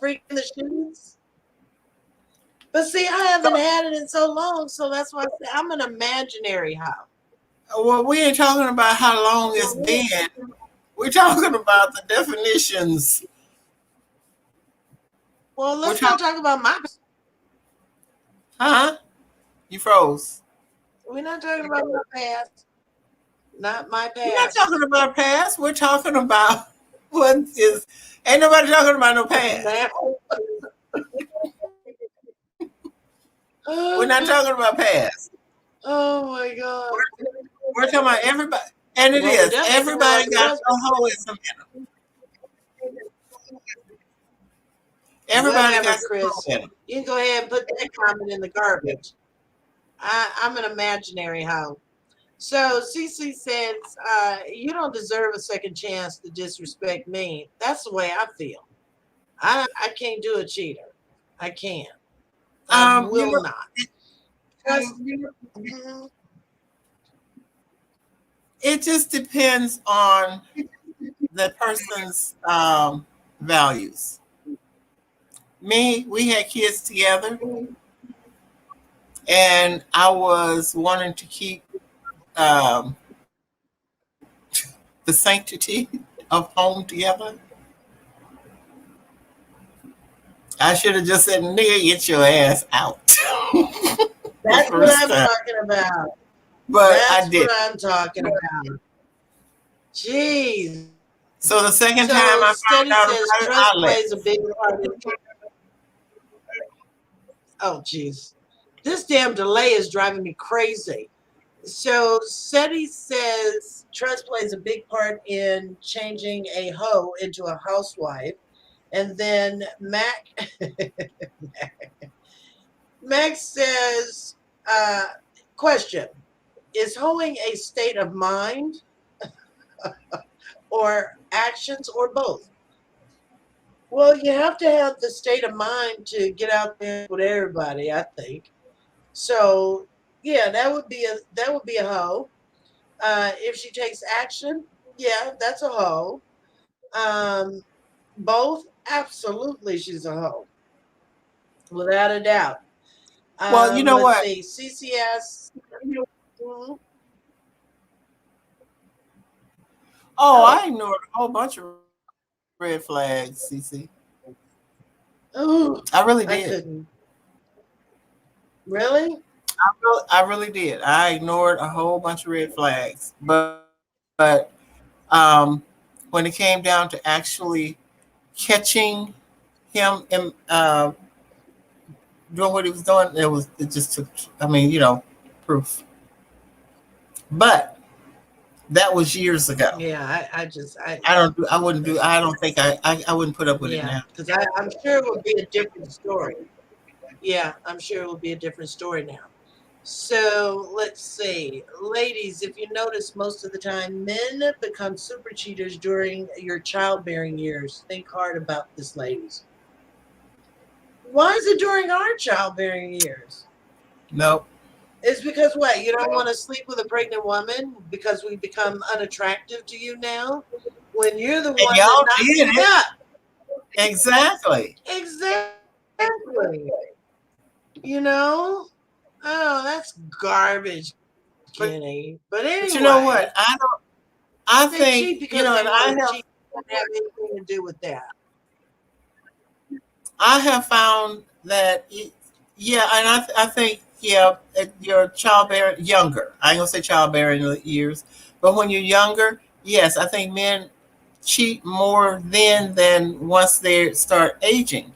S1: Freaking the sheets. But see, I
S2: So,
S1: haven't had it in so long, so that's why I say I'm an imaginary hoe.
S2: well, we ain't talking about how long it's been. We're talking about the definitions.
S1: Well,
S2: We're
S1: let's not
S2: talking,
S1: talk about my.
S2: huh? You froze.
S1: We're not talking about my past. Not my
S2: We're not
S1: past.
S2: talking about past. We're talking about what is. Ain't nobody talking about no past.
S1: Now.
S2: We're not talking about past.
S1: Oh my God.
S2: We're talking about everybody. And it
S1: Well, we're
S2: is.
S1: definitely talking about
S2: Everybody
S1: your
S2: got
S1: husband.
S2: a hoism in them. Everybody
S1: Whatever,
S2: got some hoe
S1: Chris.
S2: in them.
S1: You can go ahead and put that comment in the garbage. I'm an imaginary hoe. So Cece says, you don't deserve a second chance to disrespect me. That's the way I feel. I can't do a cheater. I can't. I
S2: You
S1: will
S2: know,
S1: not.
S2: it,
S1: Because mhm,
S2: it just depends on the person's values. Me, we had kids together, and I was wanting to keep um, the sanctity of home together. I should have just said, "Nigga, get your ass out." The
S1: that's what
S2: first
S1: I'm
S2: time,
S1: talking about.
S2: but I
S1: That's what
S2: did.
S1: I'm talking about. Jeez.
S2: So the second time
S1: So
S2: I
S1: Steady
S2: found out
S1: says
S2: about it,
S1: trust
S2: I
S1: plays a
S2: left.
S1: big part in. Oh, jeez. This damn delay is driving me crazy. So SETI says trust plays a big part in changing a hoe into a housewife. And then Max says, question, is hoeing a state of mind or actions or both? Well, you have to have the state of mind to get out there with everybody, I think. So yeah, that would be a hoe. If she takes action, yeah, that's a hoe. Um, both, absolutely, she's a hoe, without a doubt.
S2: Well, you know
S1: Let's
S2: what?
S1: see, CCS. Mhm.
S2: Oh,
S1: Oh,
S2: I ignored a whole bunch of red flags, CC.
S1: oh,
S2: I really
S1: I
S2: did.
S1: couldn't. Really?
S2: I really did. I ignored a whole bunch of red flags. But when it came down to actually catching him and doing what he was doing, it just took. I mean, proof. But that was years ago.
S1: Yeah, I just,
S2: I don't do. I wouldn't do. I don't think I wouldn't put up with it
S1: yeah,
S2: now.
S1: because I'm sure it would be a different story. Yeah, I'm sure it would be a different story now. So let's see. Ladies, if you notice, most of the time men become super cheaters during your childbearing years. Think hard about this, ladies. Why is it during our childbearing years?
S2: Nope.
S1: It's because what? You don't want to sleep with a pregnant woman because we become unattractive to you now when you're the
S2: And
S1: one that
S2: y'all
S1: knocked
S2: did
S1: me
S2: it.
S1: up.
S2: Exactly.
S1: Exactly. You know? Oh, that's garbage,
S2: But
S1: Kenny. But
S2: but you know
S1: anyway,
S2: what? I don't I
S1: they
S2: think,
S1: cheat because they
S2: and
S1: want to cheat. It doesn't have anything to do with that.
S2: I have found that, yeah, and I think, yeah, at your childbearing younger. I ain't gonna say childbearing years, but when you're younger, yes, I think men cheat more then than once they start aging.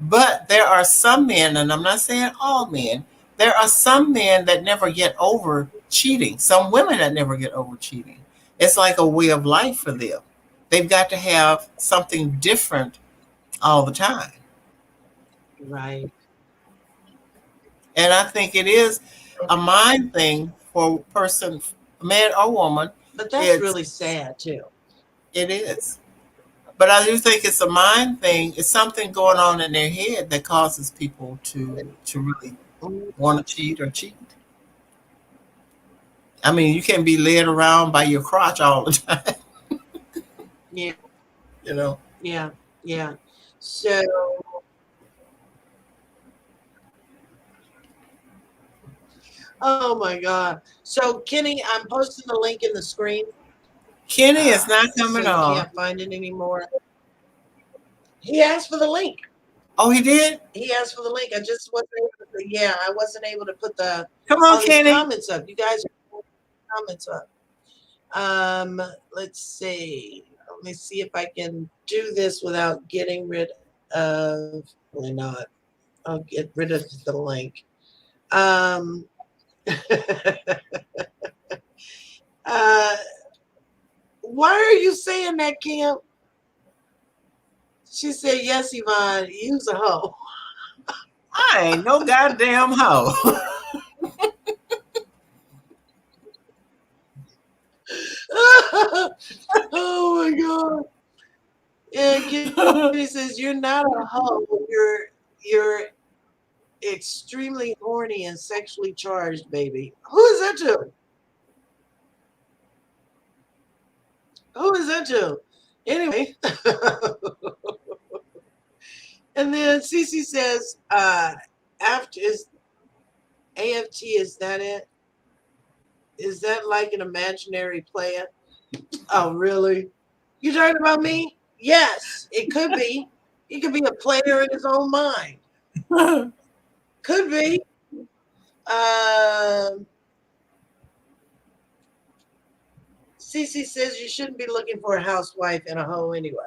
S2: But there are some men, and I'm not saying all men, there are some men that never get over cheating. Some women that never get over cheating. It's like a way of life for them. They've got to have something different all the time.
S1: Right.
S2: And I think it is a mind thing for a person, man or woman.
S1: But that's
S2: It's
S1: really sad too.
S2: it is. But I do think it's a mind thing. It's something going on in their head that causes people to really want to cheat or cheat. I mean, you can't be led around by your crotch all the time,
S1: Yeah.
S2: you know.
S1: Yeah. Yeah. So, oh my God. So, Kenny, I'm posting the link in the screen.
S2: Kenny is not
S1: So
S2: coming
S1: you
S2: on.
S1: can't find it anymore. He asked for the link.
S2: Oh, he did?
S1: He asked for the link. I just wasn't able to, yeah, I wasn't able to put the
S2: Come on,
S1: all these
S2: Kenny.
S1: comments up. You guys comments up. Um, let's see. Let me see if I can do this without getting rid of. Probably not. I'll get rid of the link. Um, uh, why are you saying that, Kim? She said, "Yes, Yvonne. Use a hoe."
S2: I ain't no goddamn hoe.
S1: Oh my God! Yeah, Kitty says you're not a hoe. You're extremely horny and sexually charged, baby. Who is that to? Who is that to? Anyway, and then Cece says, after is AFT, is that it? Is that like an imaginary player? Oh, really? You talking about me? Yes, it could be. He could be a player in his own mind. Could be. Um, Cece says you shouldn't be looking for a housewife and a hoe anyway.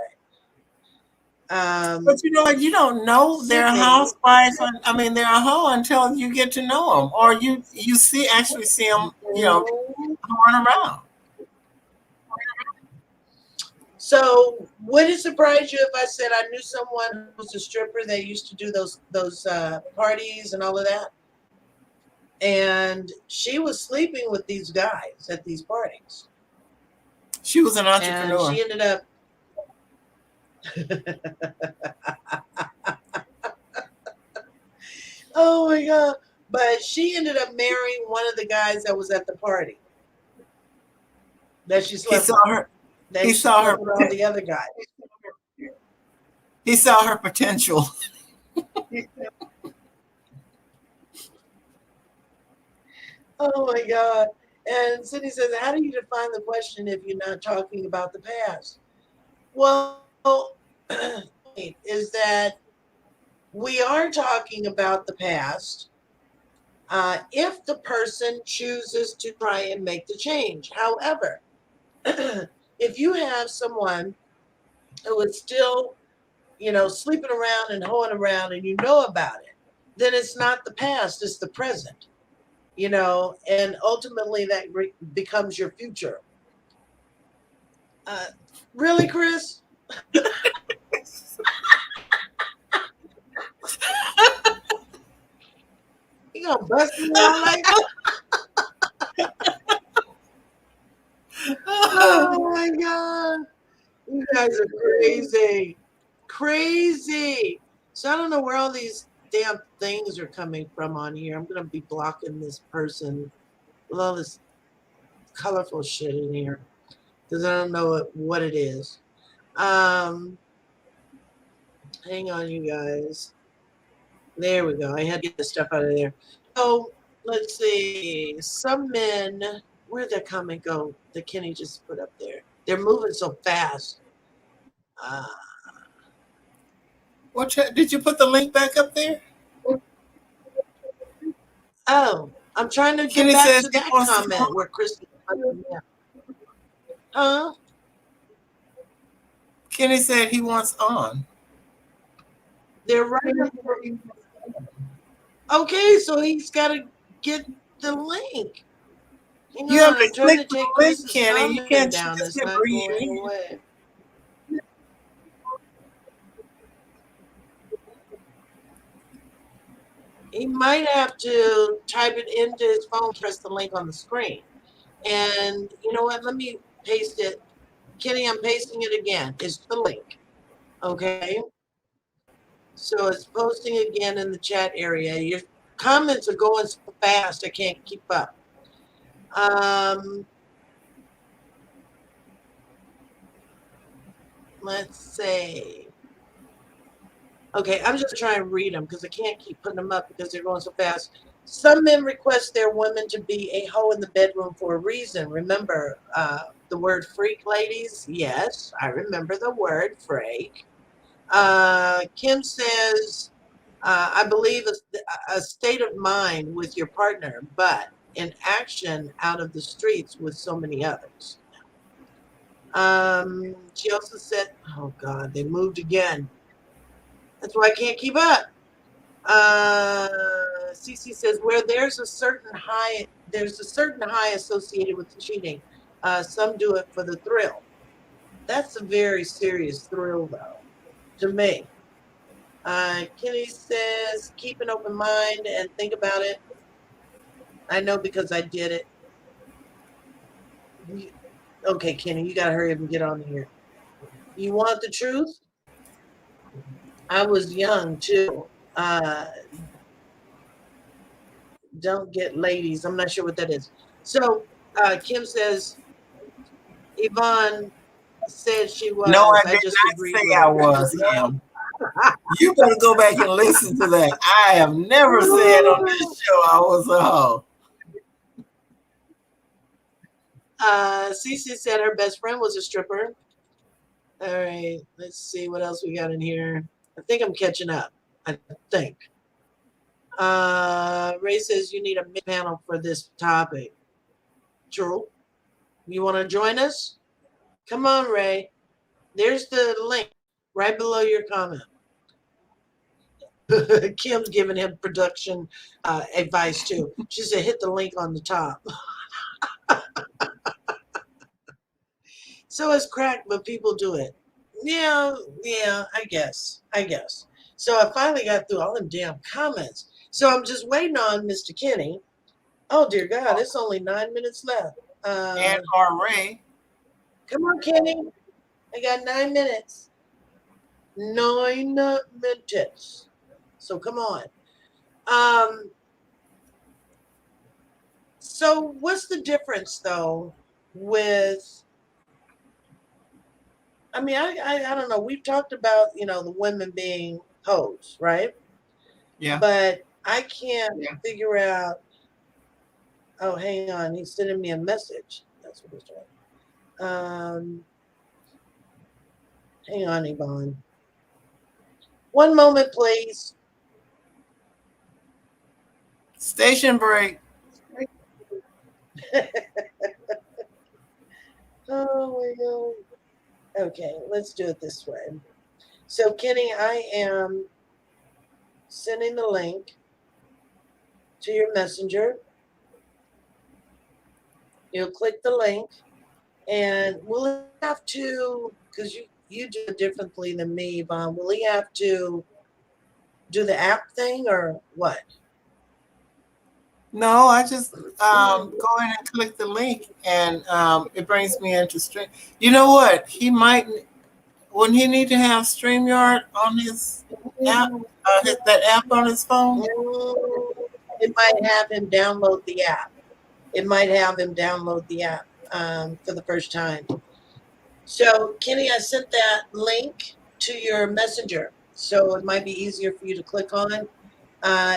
S2: But you know what? You don't know they're a
S1: Sydney.
S2: housewife. I mean, they're a hoe until you get to know them, or you see actually see them, going around.
S1: So would it surprise you if I said I knew someone who was a stripper that used to do those parties and all of that, and she was sleeping with these guys at these parties,
S2: She was an
S1: and
S2: entrepreneur.
S1: she ended up. Oh my God! But she ended up marrying one of the guys that was at the party that she
S2: He
S1: slept
S2: saw
S1: with.
S2: her.
S1: That
S2: He
S1: she
S2: saw
S1: slept
S2: her.
S1: with all the other guys.
S2: He saw her potential.
S1: Oh my God! And Sydney says, "How do you define the question if you're not talking about the past?" Well, is that we are talking about the past if the person chooses to try and make the change. However, if you have someone who is still, sleeping around and hoeing around and you know about it, then it's not the past, it's the present, and ultimately that becomes your future. Uh, really, Chris? gonna bust me out like that? Oh my god. You guys are crazy. Crazy. So I don't know where all these damn things are coming from on here. I'm gonna be blocking this person with all this colorful shit in here because I don't know what it is. Um, hang on, you guys. There we go. I had to get this stuff out of there. So let's see. Some men, where'd that comment go that Kenny just put up there? They're moving so fast. Uh,
S2: Did you put the link back up there?
S1: oh, I'm trying to get
S2: Kenny
S1: back
S2: says
S1: to
S2: he
S1: that
S2: wants to come
S1: comment
S2: on.
S1: where Kristen. Huh?
S2: Kenny said he wants on.
S1: They're right up. Okay, so he's got to get the link. Hang
S2: You have
S1: on,
S2: to
S1: I'm trying
S2: click
S1: to
S2: the
S1: take
S2: link,
S1: Chris's
S2: Kenny. You
S1: comment
S2: can't
S1: down.
S2: just
S1: It's
S2: keep
S1: not
S2: reading
S1: going
S2: it.
S1: away. He might have to type it into his phone, press the link on the screen. And you know what? Let me paste it. Kenny, I'm pasting it again. It's the link. Okay. So it's posting again in the chat area. Your comments are going so fast, I can't keep up. Let's see. Okay, I'm just trying to read them because I can't keep putting them up because they're going so fast. Some men request their women to be a hoe in the bedroom for a reason. Remember the word freak, ladies? Yes, I remember the word freak. Kim says, I believe a state of mind with your partner, but in action out of the streets with so many others. She also said, oh God, they moved again. That's why I can't keep up. Cece says where there's a certain high associated with cheating. Some do it for the thrill. That's a very serious thrill, though, to me. Kenny says keep an open mind and think about it. I know because I did it. Okay, Kenny, you gotta hurry up and get on here. You want the truth? I was young too. Don't get ladies. I'm not sure what that is. So Kim says Yvonne said she
S2: No,
S1: was.
S2: I
S1: I
S2: did
S1: just
S2: not
S1: agreed
S2: say
S1: with
S2: I
S1: her.
S2: was him. You better go back and listen to that. I have never said on this show I was a hoe.
S1: Cece said her best friend was a stripper. All right, let's see what else we got in here. I think I'm catching up. I think. Ray says you need a panel for this topic. True. You want to join us? Come on, Ray. There's the link right below your comment. Kim's giving him production advice too. She said hit the link on the top. So it's cracked, but people do it. Yeah, yeah, I guess. I guess. So I finally got through all them damn comments. So I'm just waiting on Mr. Kenny. Oh dear God, it's only 9 minutes left.
S2: And or Ray.
S1: Come on, Kenny. I got 9 minutes. 9 minutes. So come on. Um, so what's the difference though with I mean, I don't know. We've talked about, the women being hoes, right?
S2: Yeah.
S1: But I can't figure out. Oh, hang on. He's sending me a message. That's what he's doing. Hang on, Yvonne. One moment, please.
S2: Station break.
S1: Oh my God. Okay, let's do it this way. So, Kenny, I am sending the link to your messenger. You'll click the link, and we'll have to, because you do it differently than me, Yvonne. Will he have to do the app thing or what?
S2: No, I just go in and click the link, and it brings me into stream. You know what? He might wouldn't he need to have StreamYard on his app, that app on his phone?
S1: Mm, it might have him download the app. It might have him download the app for the first time. So, Kenny, I sent that link to your messenger. So it might be easier for you to click on.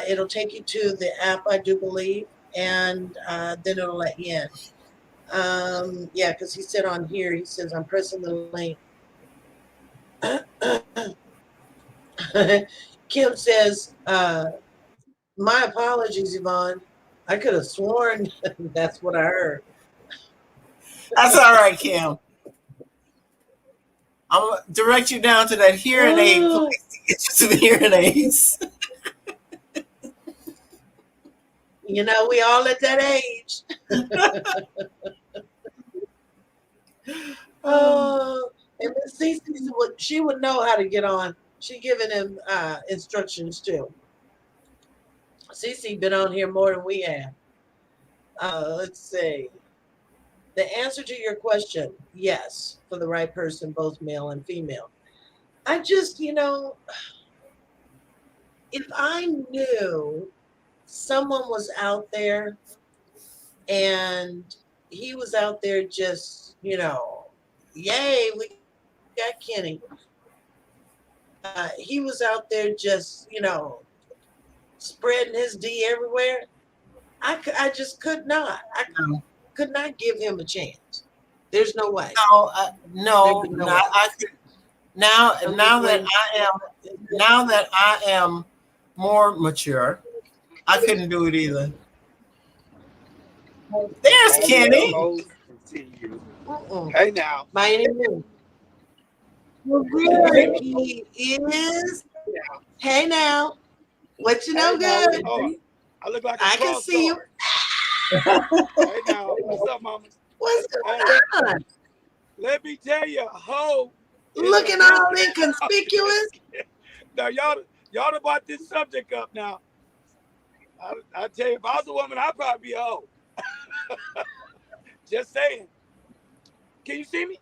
S1: It'll take you to the app, I do believe, and then it'll let you in. Yeah, because he said on here, he says, I'm pressing the link. Kim says, my apologies, Yvonne. I could have sworn that's what I heard.
S2: That's all right, Kim. I'm gonna direct you down to that hearing aid
S1: Oh,
S2: place to get you some hearing aids.
S1: you know, we all at that age. Oh, and Miss Cece would she would know how to get on. She giving him instructions too. Cece been on here more than we have. Let's see. The answer to your question, yes, for the right person, both male and female. I just, if I knew someone was out there and he was out there just, yay, we got Kenny. He was out there just, spreading his D everywhere. I just could not. I
S2: No,
S1: could not give him a chance. There's no way. There'd
S2: no,
S1: be no
S2: no.
S1: way.
S2: I could now.
S1: I'm just waiting.
S2: Now that I am more mature, I couldn't do it either. There's
S3: Only the
S2: Kenny.
S3: hoes can see you.
S1: Mm-mm.
S3: Hey now,
S1: By any means. Well,
S3: can you see
S1: good.
S3: me?
S1: He is. Hey now. What you
S3: Hey
S1: know
S3: now,
S1: good?
S3: oh, I look like a
S1: I can
S3: cross
S1: see you.
S3: guard. Hey now, what's up, mama?
S1: What's
S3: Hey,
S1: going on?
S3: let me tell you, a hoe is a
S1: Looking
S3: bitch.
S1: all inconspicuous.
S3: Now y'all about this subject up now. I tell you, if I was a woman, I'd probably be a hoe. Just saying. Can you see me?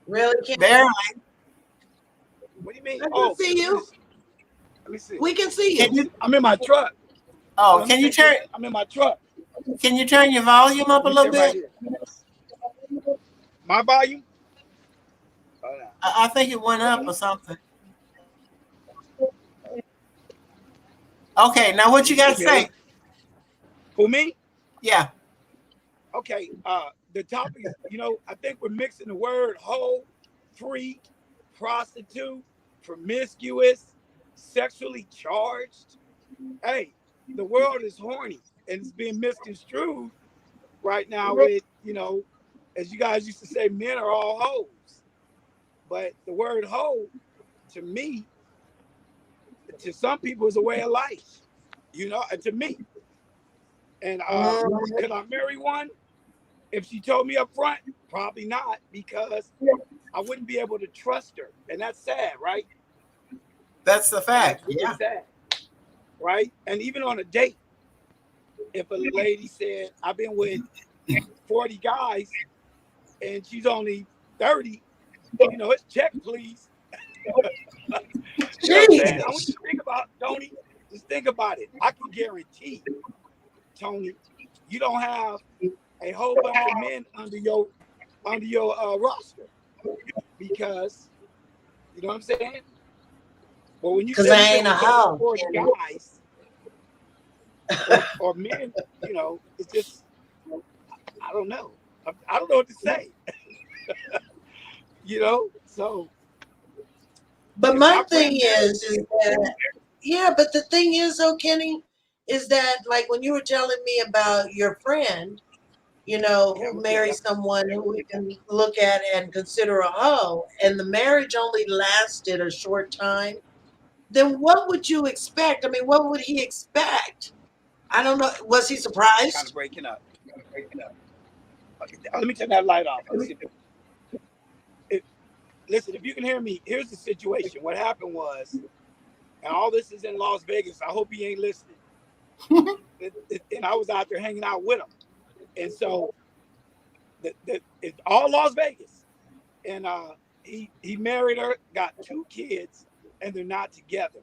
S1: Really, Kenny?
S2: Barely.
S3: What do you mean?
S1: I can
S3: Oh,
S1: see you.
S3: let me see.
S1: We can see
S2: Can
S1: you.
S2: you?
S3: I'm in my truck.
S2: Oh,
S3: Let me take this. I'm in my truck.
S2: Can you turn your volume up
S3: Let
S2: a
S3: me
S2: little
S3: sit right
S2: bit?
S3: here. My volume? Hold on.
S2: I think it went up or something. Okay, now what
S3: Can
S2: you
S3: you
S2: got
S3: see
S2: to
S3: me a little?
S2: say?
S3: For me?
S2: Yeah.
S3: Okay, the topic is, I think we're mixing the word hoe, freak, prostitute, promiscuous, sexually charged. Hey, the world is horny and it's being misconstrued right now with, as you guys used to say, men are all hoes. But the word hoe, to me, to some people, is a way of life, and to me. And
S1: Mhm.
S3: could I marry one? If she told me up front, probably not, because I wouldn't be able to trust her. And that's sad, right?
S2: That's the
S3: And that's
S2: fact.
S3: really
S2: Yeah.
S3: sad, right? And even on a date, if a lady said, I've been with 40 guys and she's only 30, it's check, please. You know what I'm saying? I want you
S1: Jesus.
S3: to think about, Tony, just think about it. I can guarantee, Tony, you don't have a whole bunch of men under your roster because, you know what I'm saying? But when you
S1: Because
S3: say
S1: I
S3: you've been
S1: ain't a
S3: with 30,
S1: hoe.
S3: 40 guys or men, it's just, I don't know. I don't know what to say, So
S1: But
S3: is
S1: my
S3: my
S1: thing
S3: friend married?
S1: is that, yeah, but the thing is, though, Kenny, is that like when you were telling me about your friend,
S3: Yeah,
S1: who
S3: yeah.
S1: married someone who we can look at and consider a hoe, and the marriage only lasted a short time, then what would you expect? I mean, what would he expect? I don't know. Was he
S3: Kind of
S1: surprised?
S3: breaking up. Okay, let me turn that light off. Let me see if, listen, if you can hear me, here's the situation. What happened was, and all this is in Las Vegas. I hope he ain't listening. and I was out there hanging out with him. And so it's all Las Vegas. And he married her, got 2 kids, and they're not together.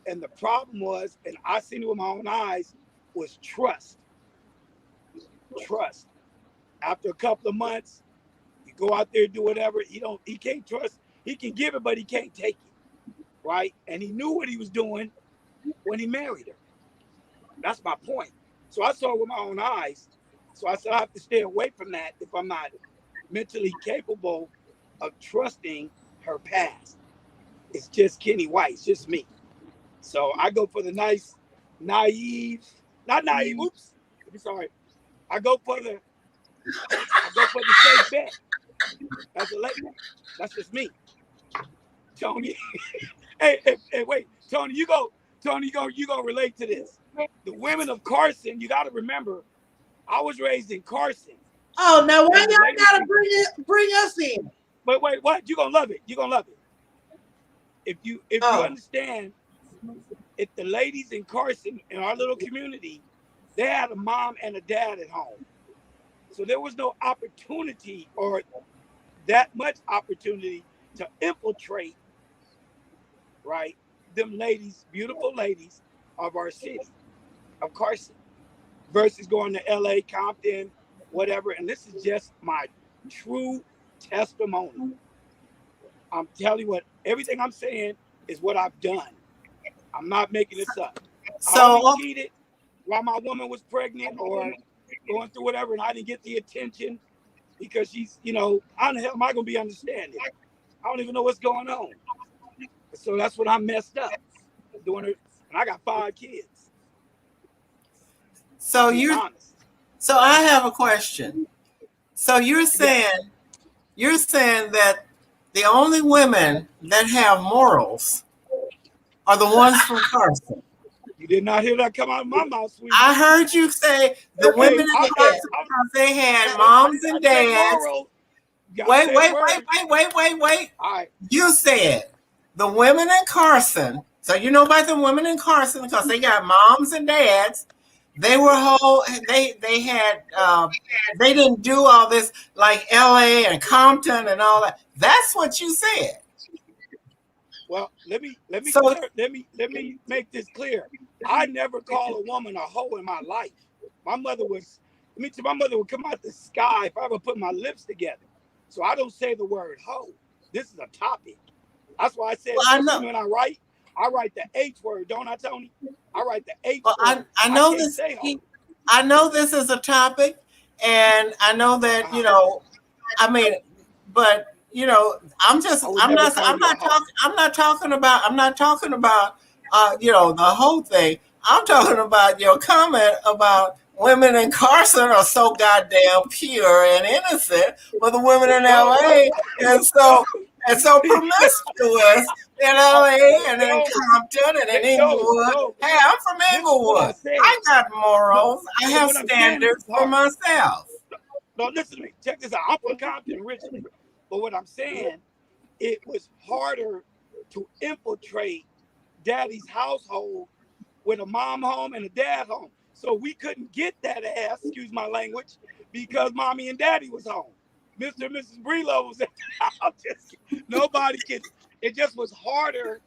S3: And the problem was, and I seen it with my own eyes, was trust. Trust. After a couple of months, you go out there, do whatever. He can't trust. He can give it, but he can't take it. Right? And he knew what he was doing when he married her. That's my point. So I saw it with my own eyes. So I said I have to stay away from that if I'm not mentally capable of trusting her past. It's just Kenny White. It's just me. So I go for the nice, naive, not naive. Oops. I'm sorry. I go for the safe bet. That's a late. That's just me. Tony. hey, wait. Tony, you go relate to this. The women of Carson, you got to remember, I was raised in Carson.
S1: Oh, now why y'all gotta bring us in?
S3: But wait, what? You're gonna love it. You're gonna love it. If you understand, if the ladies in Carson, in our little community, they had a mom and a dad at home. So there was no opportunity or that much opportunity to infiltrate, right, them ladies, beautiful ladies of our city, of Carson, versus going to LA, Compton, whatever. And this is just my true testimony. I'm telling you what, everything I'm saying is what I've done. I'm not making this up. I only cheated while my woman was pregnant or going through whatever, and I didn't get the attention because she's, how the hell am I going to be understanding? I don't even know what's going on. So that's when I messed up doing it. And I got 5 kids.
S2: So I have a question. So you're saying that the only women that have morals are the ones from Carson.
S3: You did not hear that come out of my mouth, sweetie.
S2: I heard you say the women in Carson because they had moms and dads. Wait.
S3: All right.
S2: You said the women in Carson. So you know about the women in Carson because they got moms and dads. They were they had they didn't do all this like LA and Compton and all that. That's what you said.
S3: Well, let me make this clear. I never call a woman a hoe in my life. My mother would come out the sky if I ever put my lips together. So I don't say the word hoe. This is a topic. That's why I said when I write the H word, don't I, Tony? I write the H word.
S2: I know this. I know this is a topic, and I know that I mean, but I'm not talking about the whole thing. I'm talking about your comment about women in Carson are so goddamn pure and innocent, but the women in LA and so promiscuous in LA and in Compton and in Inglewood. Hey, I'm from Inglewood. I got morals. I have standards for myself.
S3: No, listen to me. Check this out. I'm from Compton originally. But what I'm saying, it was harder to infiltrate daddy's household with a mom home and a dad home. So we couldn't get that ass, excuse my language, because mommy and daddy was home. Mr. and Mrs. Brelow was at the house. Nobody could. It just was harder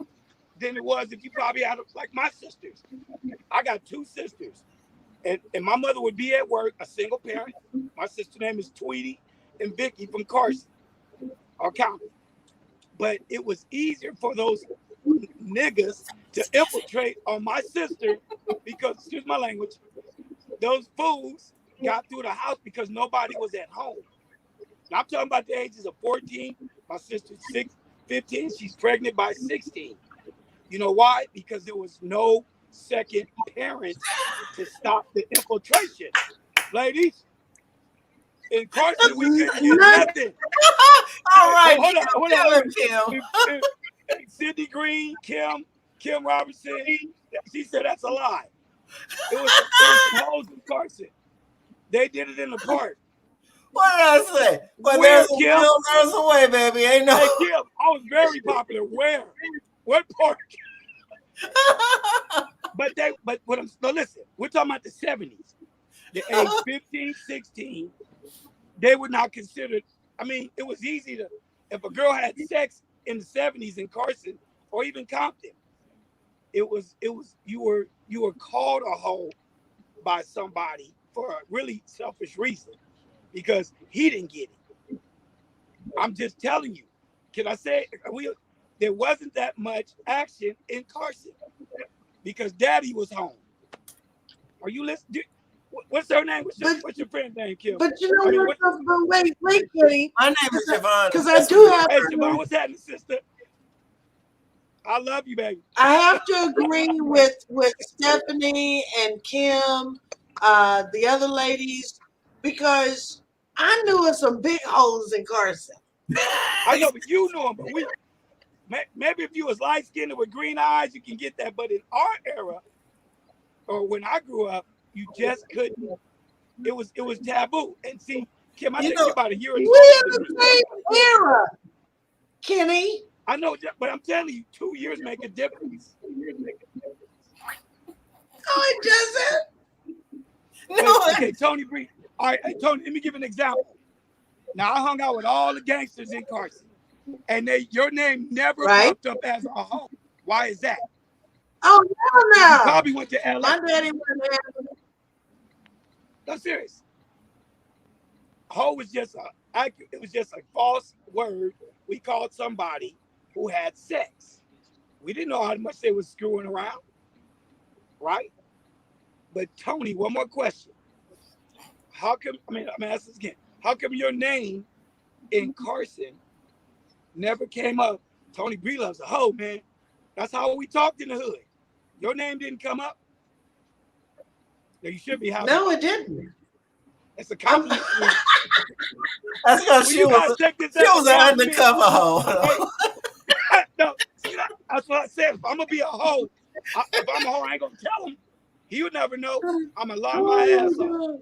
S3: than it was if you probably had, like my sisters. I got 2 sisters. And my mother would be at work, a single parent. My sister's name is Tweety and Vicky from Carson, our county. But it was easier for those niggas to infiltrate on my sister because, excuse my language, those fools got through the house because nobody was at home. Now, I'm talking about the ages of 14. My sister's 15. She's pregnant by 16. You know why? Because there was no second parent to stop the infiltration. Ladies, in Carson, we couldn't do nothing.
S2: All right,
S3: hold on.
S2: Kim.
S3: Sydney Green, Kim Robertson, she said that's a lie. It was some hoes in Carson. They did it in the park.
S2: What did I say? Well, there's a way, baby. Ain't no.
S3: Hey, Kim, I was very popular. Where? What park? but what I'm no listen, we're talking about the 70s. The age 15, 16, they were not considered. I mean, it was easy to if a girl had sex in the 70s in Carson or even Compton, it was you were called a hoe by somebody for a really selfish reason because he didn't get it. I'm just telling you. Can I say there wasn't that much action in Carson because Daddy was home. Are you listening? What's her name?
S1: But
S3: What's your friend's name, Kim?
S1: but you know
S3: I mean,
S1: what? But wait, Kenny.
S2: My name is Javon.
S1: Because I do have
S3: Hey, Siobhan, what's happening, sister? I love you, baby.
S1: I have to agree with Stephanie and Kim, the other ladies, because I knew of some big holes in Carson.
S3: I know, but you know him. But maybe if you was light skinned with green eyes, you can get that. But in our era, or when I grew up, you just couldn't. It was taboo. And see, Kim, I think you're about a year or two
S1: We
S3: older
S1: in
S3: than me.
S1: the same era, Kenny.
S3: I know, but I'm telling you, 2 years make a difference.
S1: No, it doesn't.
S2: No,
S3: Okay, Tony Bree. All right, hey, Tony, let me give an example. Now, I hung out with all the gangsters in Carson, and your name never popped up as a hoe. Why is that?
S1: Oh
S3: You
S1: no,
S3: probably went to LA.
S1: my daddy went there.
S3: No, serious. Hoe was just a false word we called somebody who had sex. We didn't know how much they was screwing around, right? But Tony, one more question. How come, I'm going to ask this again. How come your name in Carson never came up? Tony Bree loves a hoe, man. That's how we talked in the hood. Your name didn't come up. Now you should be happy.
S1: No, it didn't.
S3: It's a compliment.
S2: that's because she was an undercover hoe.
S3: No, see, that's what I said. If I'm gonna be a hoe, if I'm a hoe, I ain't gonna tell him. He would never know. I'm gonna lie my ass off,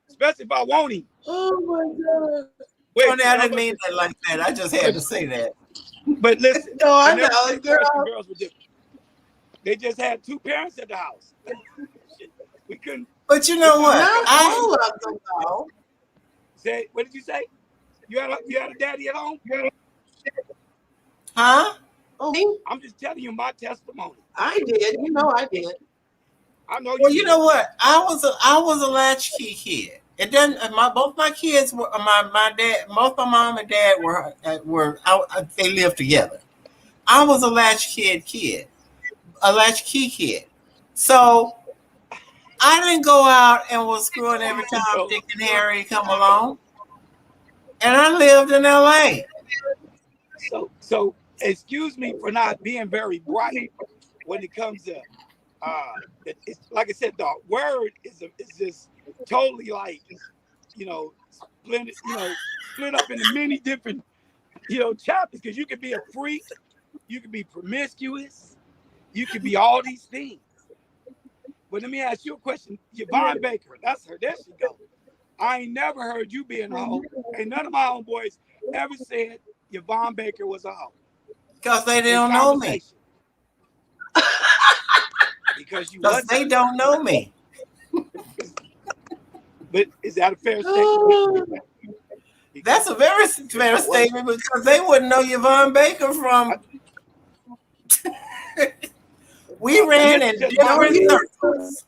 S3: especially if I want him.
S1: Oh my God!
S3: Wait,
S2: Tony, I didn't mean that like that. I just had to say that.
S3: But listen,
S1: No, I
S3: never
S1: know,
S3: said
S1: girl.
S3: Carson girls were different. They just had two parents at the house. We couldn't.
S2: But you know what?
S1: Not all of them, though.
S3: Say, what did you say? You had a daddy at home?
S2: Huh?
S1: Oh, me?
S3: I'm just telling you my testimony.
S1: I did. You know, I did.
S3: I know.
S2: Well, you know what? I was a latchkey kid. It doesn't. Both my kids were my dad. Both my mom and dad were out. They lived together. I was a latchkey kid. So I didn't go out and was screwing every time Dick and Harry come along. And I lived in LA.
S3: So excuse me for not being very bright when it comes to it's, like I said, the word is just totally like split up into many different chapters because you could be a freak, you could be promiscuous, you could be all these things. But let me ask you a question. Yvonne Baker, that's her. There she go. I ain't never heard you being a hoe. And none of my homeboys ever said Yvonne Baker was a hoe.
S2: Because they don't know me.
S3: Because
S2: they don't know me.
S3: But is that a fair statement?
S2: That's a very fair statement because they wouldn't know Yvonne Baker from. We ran in different circles.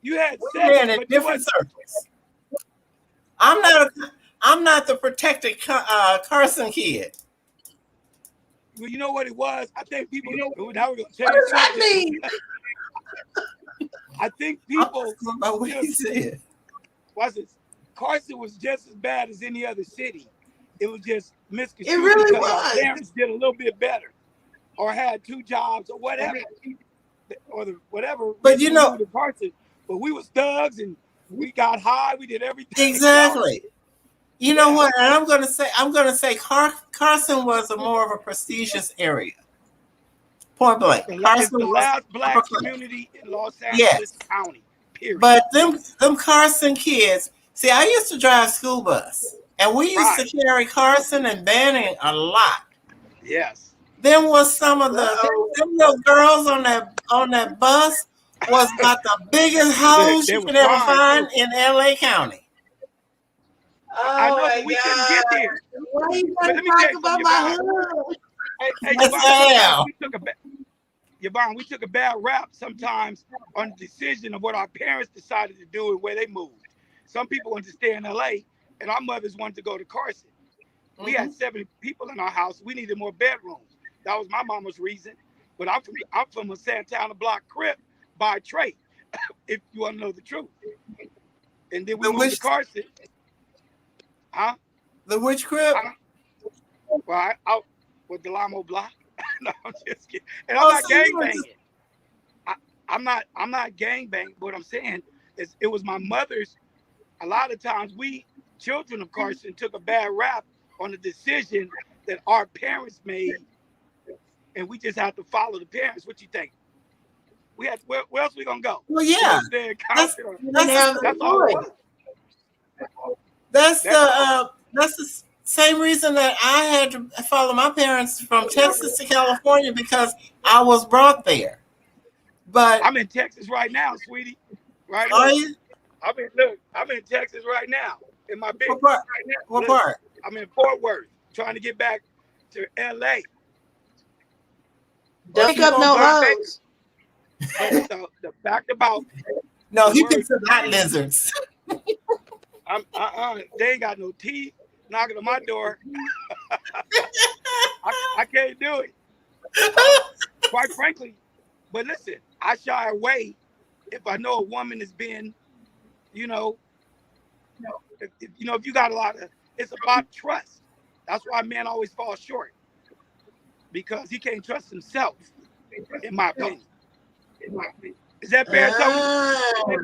S3: You had
S2: we ran in different circles. I'm not the protected Carson kid.
S3: Well, you know what it was? I think people. Now we're gonna change.
S1: What does that mean?
S3: I think people.
S2: About what he said.
S3: Was it? Carson was just as bad as any other city. It was just misconstrued.
S1: It really
S3: because
S1: was.
S3: Our parents did a little bit better, or had two jobs, or whatever, whatever.
S2: But you know,
S3: the Carson. But we was thugs, and we got high. We did everything.
S2: Exactly. You know what? And I'm going to say Carson was more of a prestigious area. Point blank.
S3: Carson was the last black community in Los Angeles County. Period.
S2: But them Carson kids. See, I used to drive school bus, and we used to carry Carson and Banning a lot.
S3: Yes.
S2: Then was some of the
S1: Uh-oh.
S2: them little girls on that bus was about the biggest
S3: Look,
S2: hoes
S3: they
S2: you
S3: was
S2: could ever
S3: fine
S2: find
S3: too.
S2: in LA County.
S3: I
S1: Oh
S3: know,
S1: my
S3: but we couldn't get
S1: God.
S3: there.
S1: Why you
S3: But
S1: gotta
S3: let me tell
S1: talk
S3: you
S1: about
S3: something,
S1: my
S3: Yvonne.
S1: hood?
S3: Hey,
S2: Yes,
S3: Yvonne. Sometimes
S2: I
S3: we took a Yvonne, we took a bad rap sometimes on the decision of what our parents decided to do and where they moved. Some people wanted to stay in LA, and our mothers wanted to go to Carson. We
S2: am.
S3: had 7 people in our house. We needed more bedrooms. That was my mama's reason. But I'm from a Santana Block crib by trade, if you want to know the truth. And then we
S2: The
S3: moved to
S2: witch
S3: Carson. Huh?
S2: the witch crib.
S3: I, well, I out with Delamo Block. No, I'm just kidding. And I'm
S2: Oh,
S3: not
S2: so you
S3: gang
S2: were just
S3: banging. I'm not gang banging. What I'm saying is it was my mother's. A lot of times we children of Carson took a bad rap on the decision that our parents made, and we just have to follow the parents. What you think? We had where else we gonna go?
S2: well,
S3: You know
S2: yeah.
S3: what I'm saying?
S2: That's
S3: Compton.
S1: You didn't
S2: that's
S1: have
S2: the
S1: a
S3: That's all it
S1: choice.
S3: was.
S2: that's the
S3: That's all.
S2: that's the same reason that I had to follow my parents from Texas to California because I was brought there. But
S3: I'm in Texas right now, sweetie. Right
S2: are
S3: now.
S2: you
S3: I'm in Texas right now in my
S2: what
S3: bigs.
S2: part? What
S3: Look,
S2: part?
S3: I'm in Fort Worth trying to get back to LA.
S2: Well,
S1: Don't
S2: if
S1: pick
S2: you
S1: up
S2: go
S1: no
S2: back,
S3: But baby,
S1: hoes.
S3: but the fact about
S2: no,
S3: the
S2: he
S3: word
S2: picks up hot
S3: free,
S2: lizards.
S3: they ain't got no teeth knocking on my door. I can't do it. Quite frankly. But listen, I shy away if I know a woman has been, you know, if you got a lot of, it's about trust. That's why men always fall short because he can't trust himself, in my opinion. Is that fair, Tony?
S1: Ah,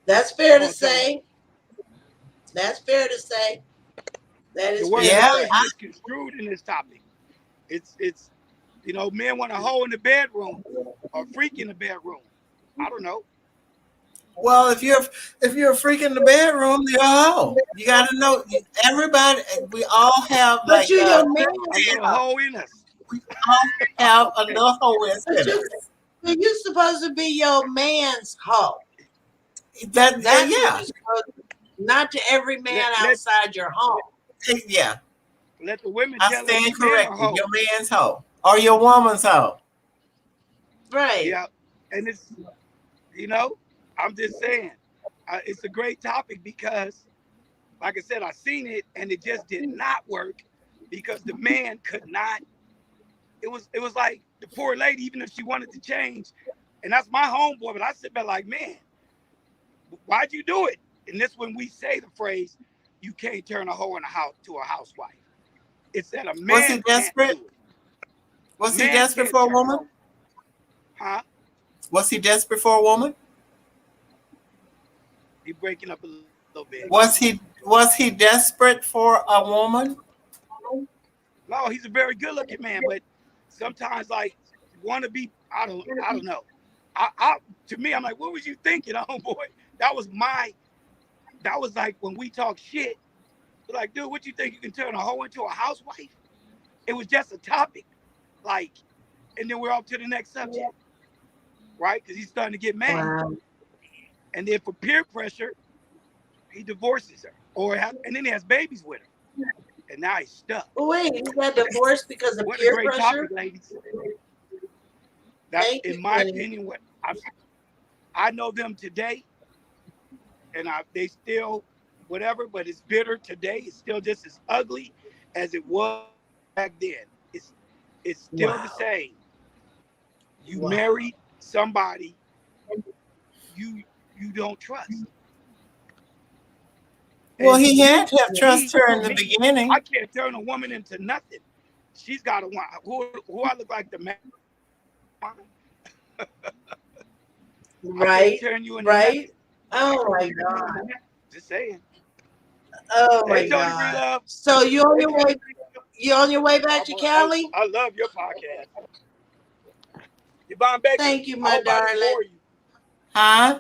S1: that's fair
S3: Come
S1: to
S3: on, Tony.
S1: say. That's fair to say. That
S3: The
S1: is
S3: word
S1: fair to
S2: Yeah,
S3: hoe is
S1: say.
S3: misconstrued in this topic. It's men want a hoe in the bedroom or freak in the bedroom. I don't know.
S2: well, if you're a freak in the bedroom, you're a hoe. You got to know everybody. We all have
S1: But
S2: like
S1: you your
S3: A,
S1: man
S3: a little
S1: hoe.
S3: hoe in us.
S2: we all have a little hoe
S1: But
S2: in us.
S1: you supposed to be your man's hoe.
S2: That
S1: That's what
S2: yeah,
S1: you're supposed to be. Not to every
S3: Let
S1: man
S3: let
S1: outside your home.
S2: yeah.
S3: let the women
S2: I
S3: tell us
S2: stand
S3: that men are
S2: corrected. Your
S3: hoes.
S2: man's hoe or your woman's hoe.
S1: Right.
S3: Yeah, and it's you know, I'm just saying, it's a great topic because, like I said, I seen it and it just did not work because the man could not. It was like the poor lady, even if she wanted to change, and that's my homeboy, but I sit back like, man, why'd you do it? And this when we say the phrase, you can't turn a hoe in a house to a housewife. It's that a
S2: Was he
S3: man can't
S2: desperate?
S3: do it. A
S2: Was he
S3: man
S2: desperate
S3: can't
S2: for a
S3: turn,
S2: woman?
S3: huh?
S2: Was he desperate for a woman?
S3: You breaking up a little bit.
S2: Was he desperate for a woman?
S3: No, he's a very good looking man, but sometimes like want to be. I don't know. I to me, I'm like, what was you thinking, homeboy? That was my. That was like when we talk shit. Like, dude, what you think you can turn a hoe into a housewife? It was just a topic, like, and then we're off to the next subject, right? Because he's starting to get mad,
S1: Wow.
S3: and then for peer pressure, he divorces her, and then he has babies with her, and now he's stuck.
S1: But wait, you got divorced because of
S3: What a
S1: peer
S3: great topic,
S1: pressure?
S3: ladies. That's
S1: Thank you,
S3: in my
S1: honey.
S3: opinion. I know them today, and they still whatever, but it's bitter today. It's still just as ugly as it was back then. It's still the
S1: Wow.
S3: same. You
S1: Wow.
S3: married somebody you you don't trust,
S2: Well,
S3: and
S2: he had to have
S3: to
S2: trust
S3: me,
S2: her
S3: for
S2: in the
S3: me, I
S2: beginning.
S3: can't turn a woman into nothing. She's got to want who I look like the man. I can't
S1: Right.
S3: turn you into
S1: Right.
S3: nothing.
S1: Oh my God.
S3: Just saying.
S1: Oh
S3: Hey,
S1: my
S3: Tony Free
S1: God.
S3: Love.
S1: So you on your way back to Cali?
S3: I love your podcast. Yvonne Baker,
S1: Thank you,
S3: I
S1: my
S3: hope I didn't
S1: darling.
S3: bore you.
S2: Huh?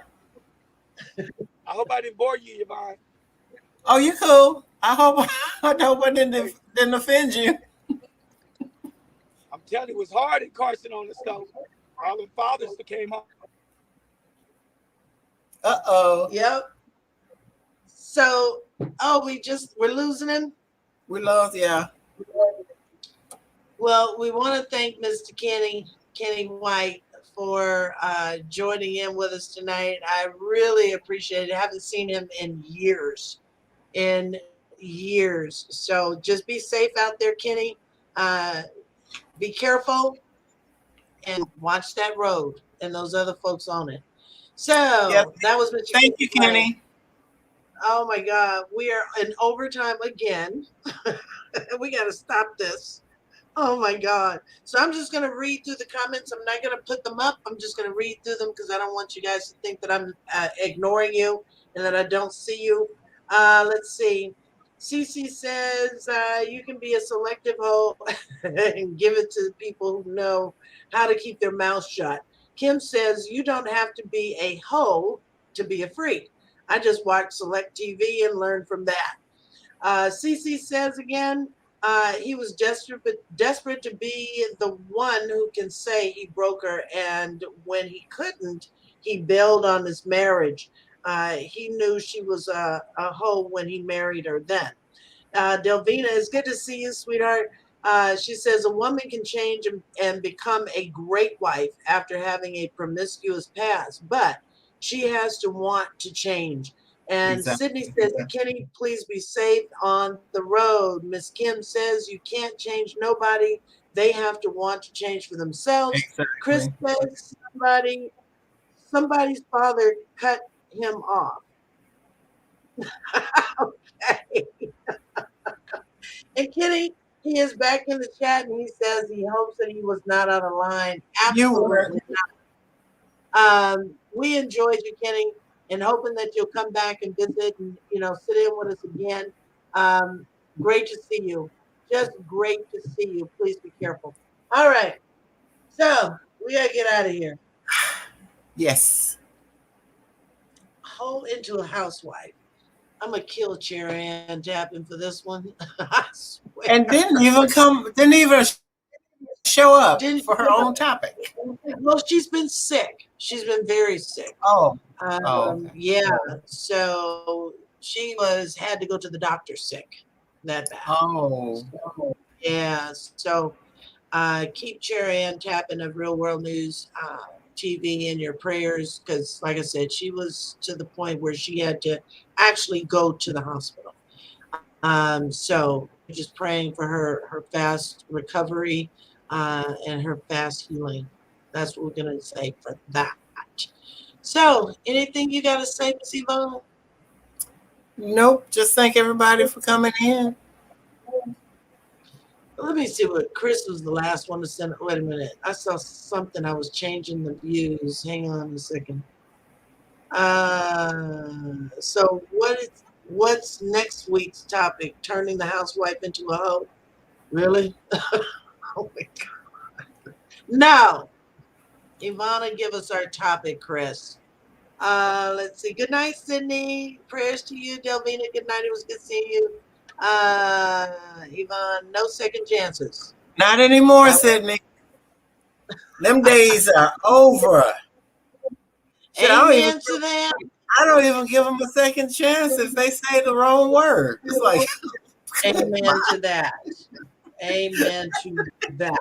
S3: I hope I didn't bore you, Yvonne.
S2: Oh, you cool. I hope I didn't offend you.
S3: I'm telling you, it was hard in Carson on the stove. All the fathers that came home.
S2: Uh-oh.
S1: Yep. So, oh, we're losing him.
S2: We lost, yeah.
S1: Well, we want to thank Mr. Kenny White for joining in with us tonight. I really appreciate it. I haven't seen him in years, So just be safe out there, Kenny. Uh, be careful and watch that road and those other folks on it.
S2: Yeah.
S1: So that was Mr.
S2: Thank
S1: Kenny
S2: you,
S1: White.
S2: Kenny.
S1: Oh my God, we are in overtime again. We got to stop this. Oh my God. So I'm just going to read through the comments. I'm not going to put them up. I'm just going to read through them because I don't want you guys to think that I'm ignoring you and that I don't see you. Let's see. Cece says you can be a selective hoe and give it to people who know how to keep their mouth shut. Kim says you don't have to be a hoe to be a freak. I just watch select TV and learn from that. Cece says again, he was desperate to be the one who can say he broke her, and when he couldn't, he bailed on his marriage. He knew she was a hoe when he married her then. Delvina, it's good to see you, sweetheart. She says a woman can change and become a great wife after having a promiscuous past, but she has to want to change. And
S2: Exactly.
S1: Sydney says, Kenny, please be safe on the road. Miss Kim says, you can't change nobody. They have to want to change for themselves. Chris
S2: Exactly.
S1: says, somebody's father cut him off. Okay. And Kenny, he is back in the chat and he says he hopes that he was not on the line.
S2: You were.
S1: Absolutely not. We enjoyed you, Kenny, and hoping that you'll come back and visit and sit in with us again. Um, Great to see you. Just great to see you. Please be careful. All right. So we gotta get out of here.
S2: Yes.
S1: Hoe into a housewife. I'm gonna kill Cherry Ann Tappan for this one. I swear.
S2: And didn't even show up
S1: Didn't
S2: for her own topic.
S1: Well, she's been sick. She's been very sick.
S2: Oh. Oh, okay.
S1: Yeah. So she had to go to the doctor sick that bad.
S2: Oh.
S1: So, yeah. So keep Cherry Ann Tappan of Real World News TV in your prayers because, like I said, she was to the point where she had to actually go to the hospital. So we're just praying for her fast recovery and her fast healing. That's what we're gonna say for that. So, anything you gotta say, Miss Yvonne?
S2: Nope. Just thank everybody for coming in.
S1: Let me see what Chris was the last one to send. Wait a minute. I saw something. I was changing the views. Hang on a second. So what's next week's topic? Turning the housewife into a hoe? Really? Oh my God. No. Ivana, give us our topic, Chris. Let's see. Good night, Sydney. Prayers to you, Delvina. Good night. It was good seeing you. Yvonne, no second chances.
S2: Not anymore, Sydney. Them days are over. Shit,
S1: Amen to that.
S2: I don't even give them a second chance if they say the wrong word. It's like,
S1: amen to that. Amen to that.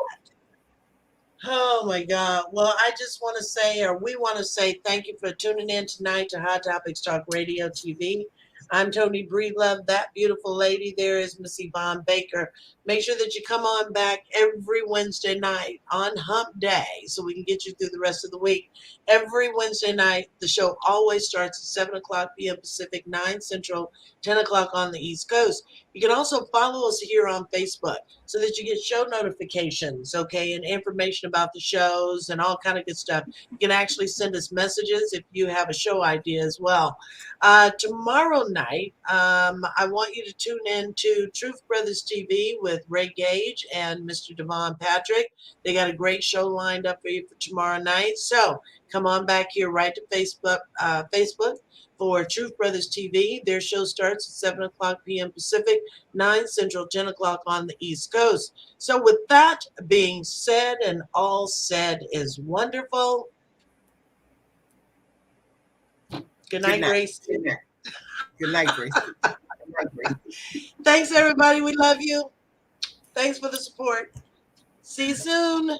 S1: Oh my God. Well, I just want to say, or we want to say thank you for tuning in tonight to Hot Topics Talk Radio TV. I'm Tony Breedlove. That beautiful lady there is Miss Yvonne Baker. Make sure that you come on back every Wednesday night on Hump Day so we can get you through the rest of the week. Every Wednesday night, the show always starts at 7 o'clock p.m. Pacific, 9 Central, 10 o'clock on the East Coast. You can also follow us here on Facebook so that you get show notifications, okay, and information about the shows and all kind of good stuff. You can actually send us messages if you have a show idea as well. Tomorrow night, night. I want you to tune in to Truth Brothers TV with Ray Gage and Mr. Devon Patrick. They got a great show lined up for you for tomorrow night. So come on back here right to Facebook for Truth Brothers TV. Their show starts at 7 o'clock p.m. Pacific, 9 Central, 10 o'clock on the East Coast. So with that being said, and all said is wonderful. Good night, Grace.
S2: Good night. Good night, Grace. Good night, Grace.
S1: Thanks, everybody. We love you. Thanks for the support. See you soon.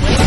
S1: Wait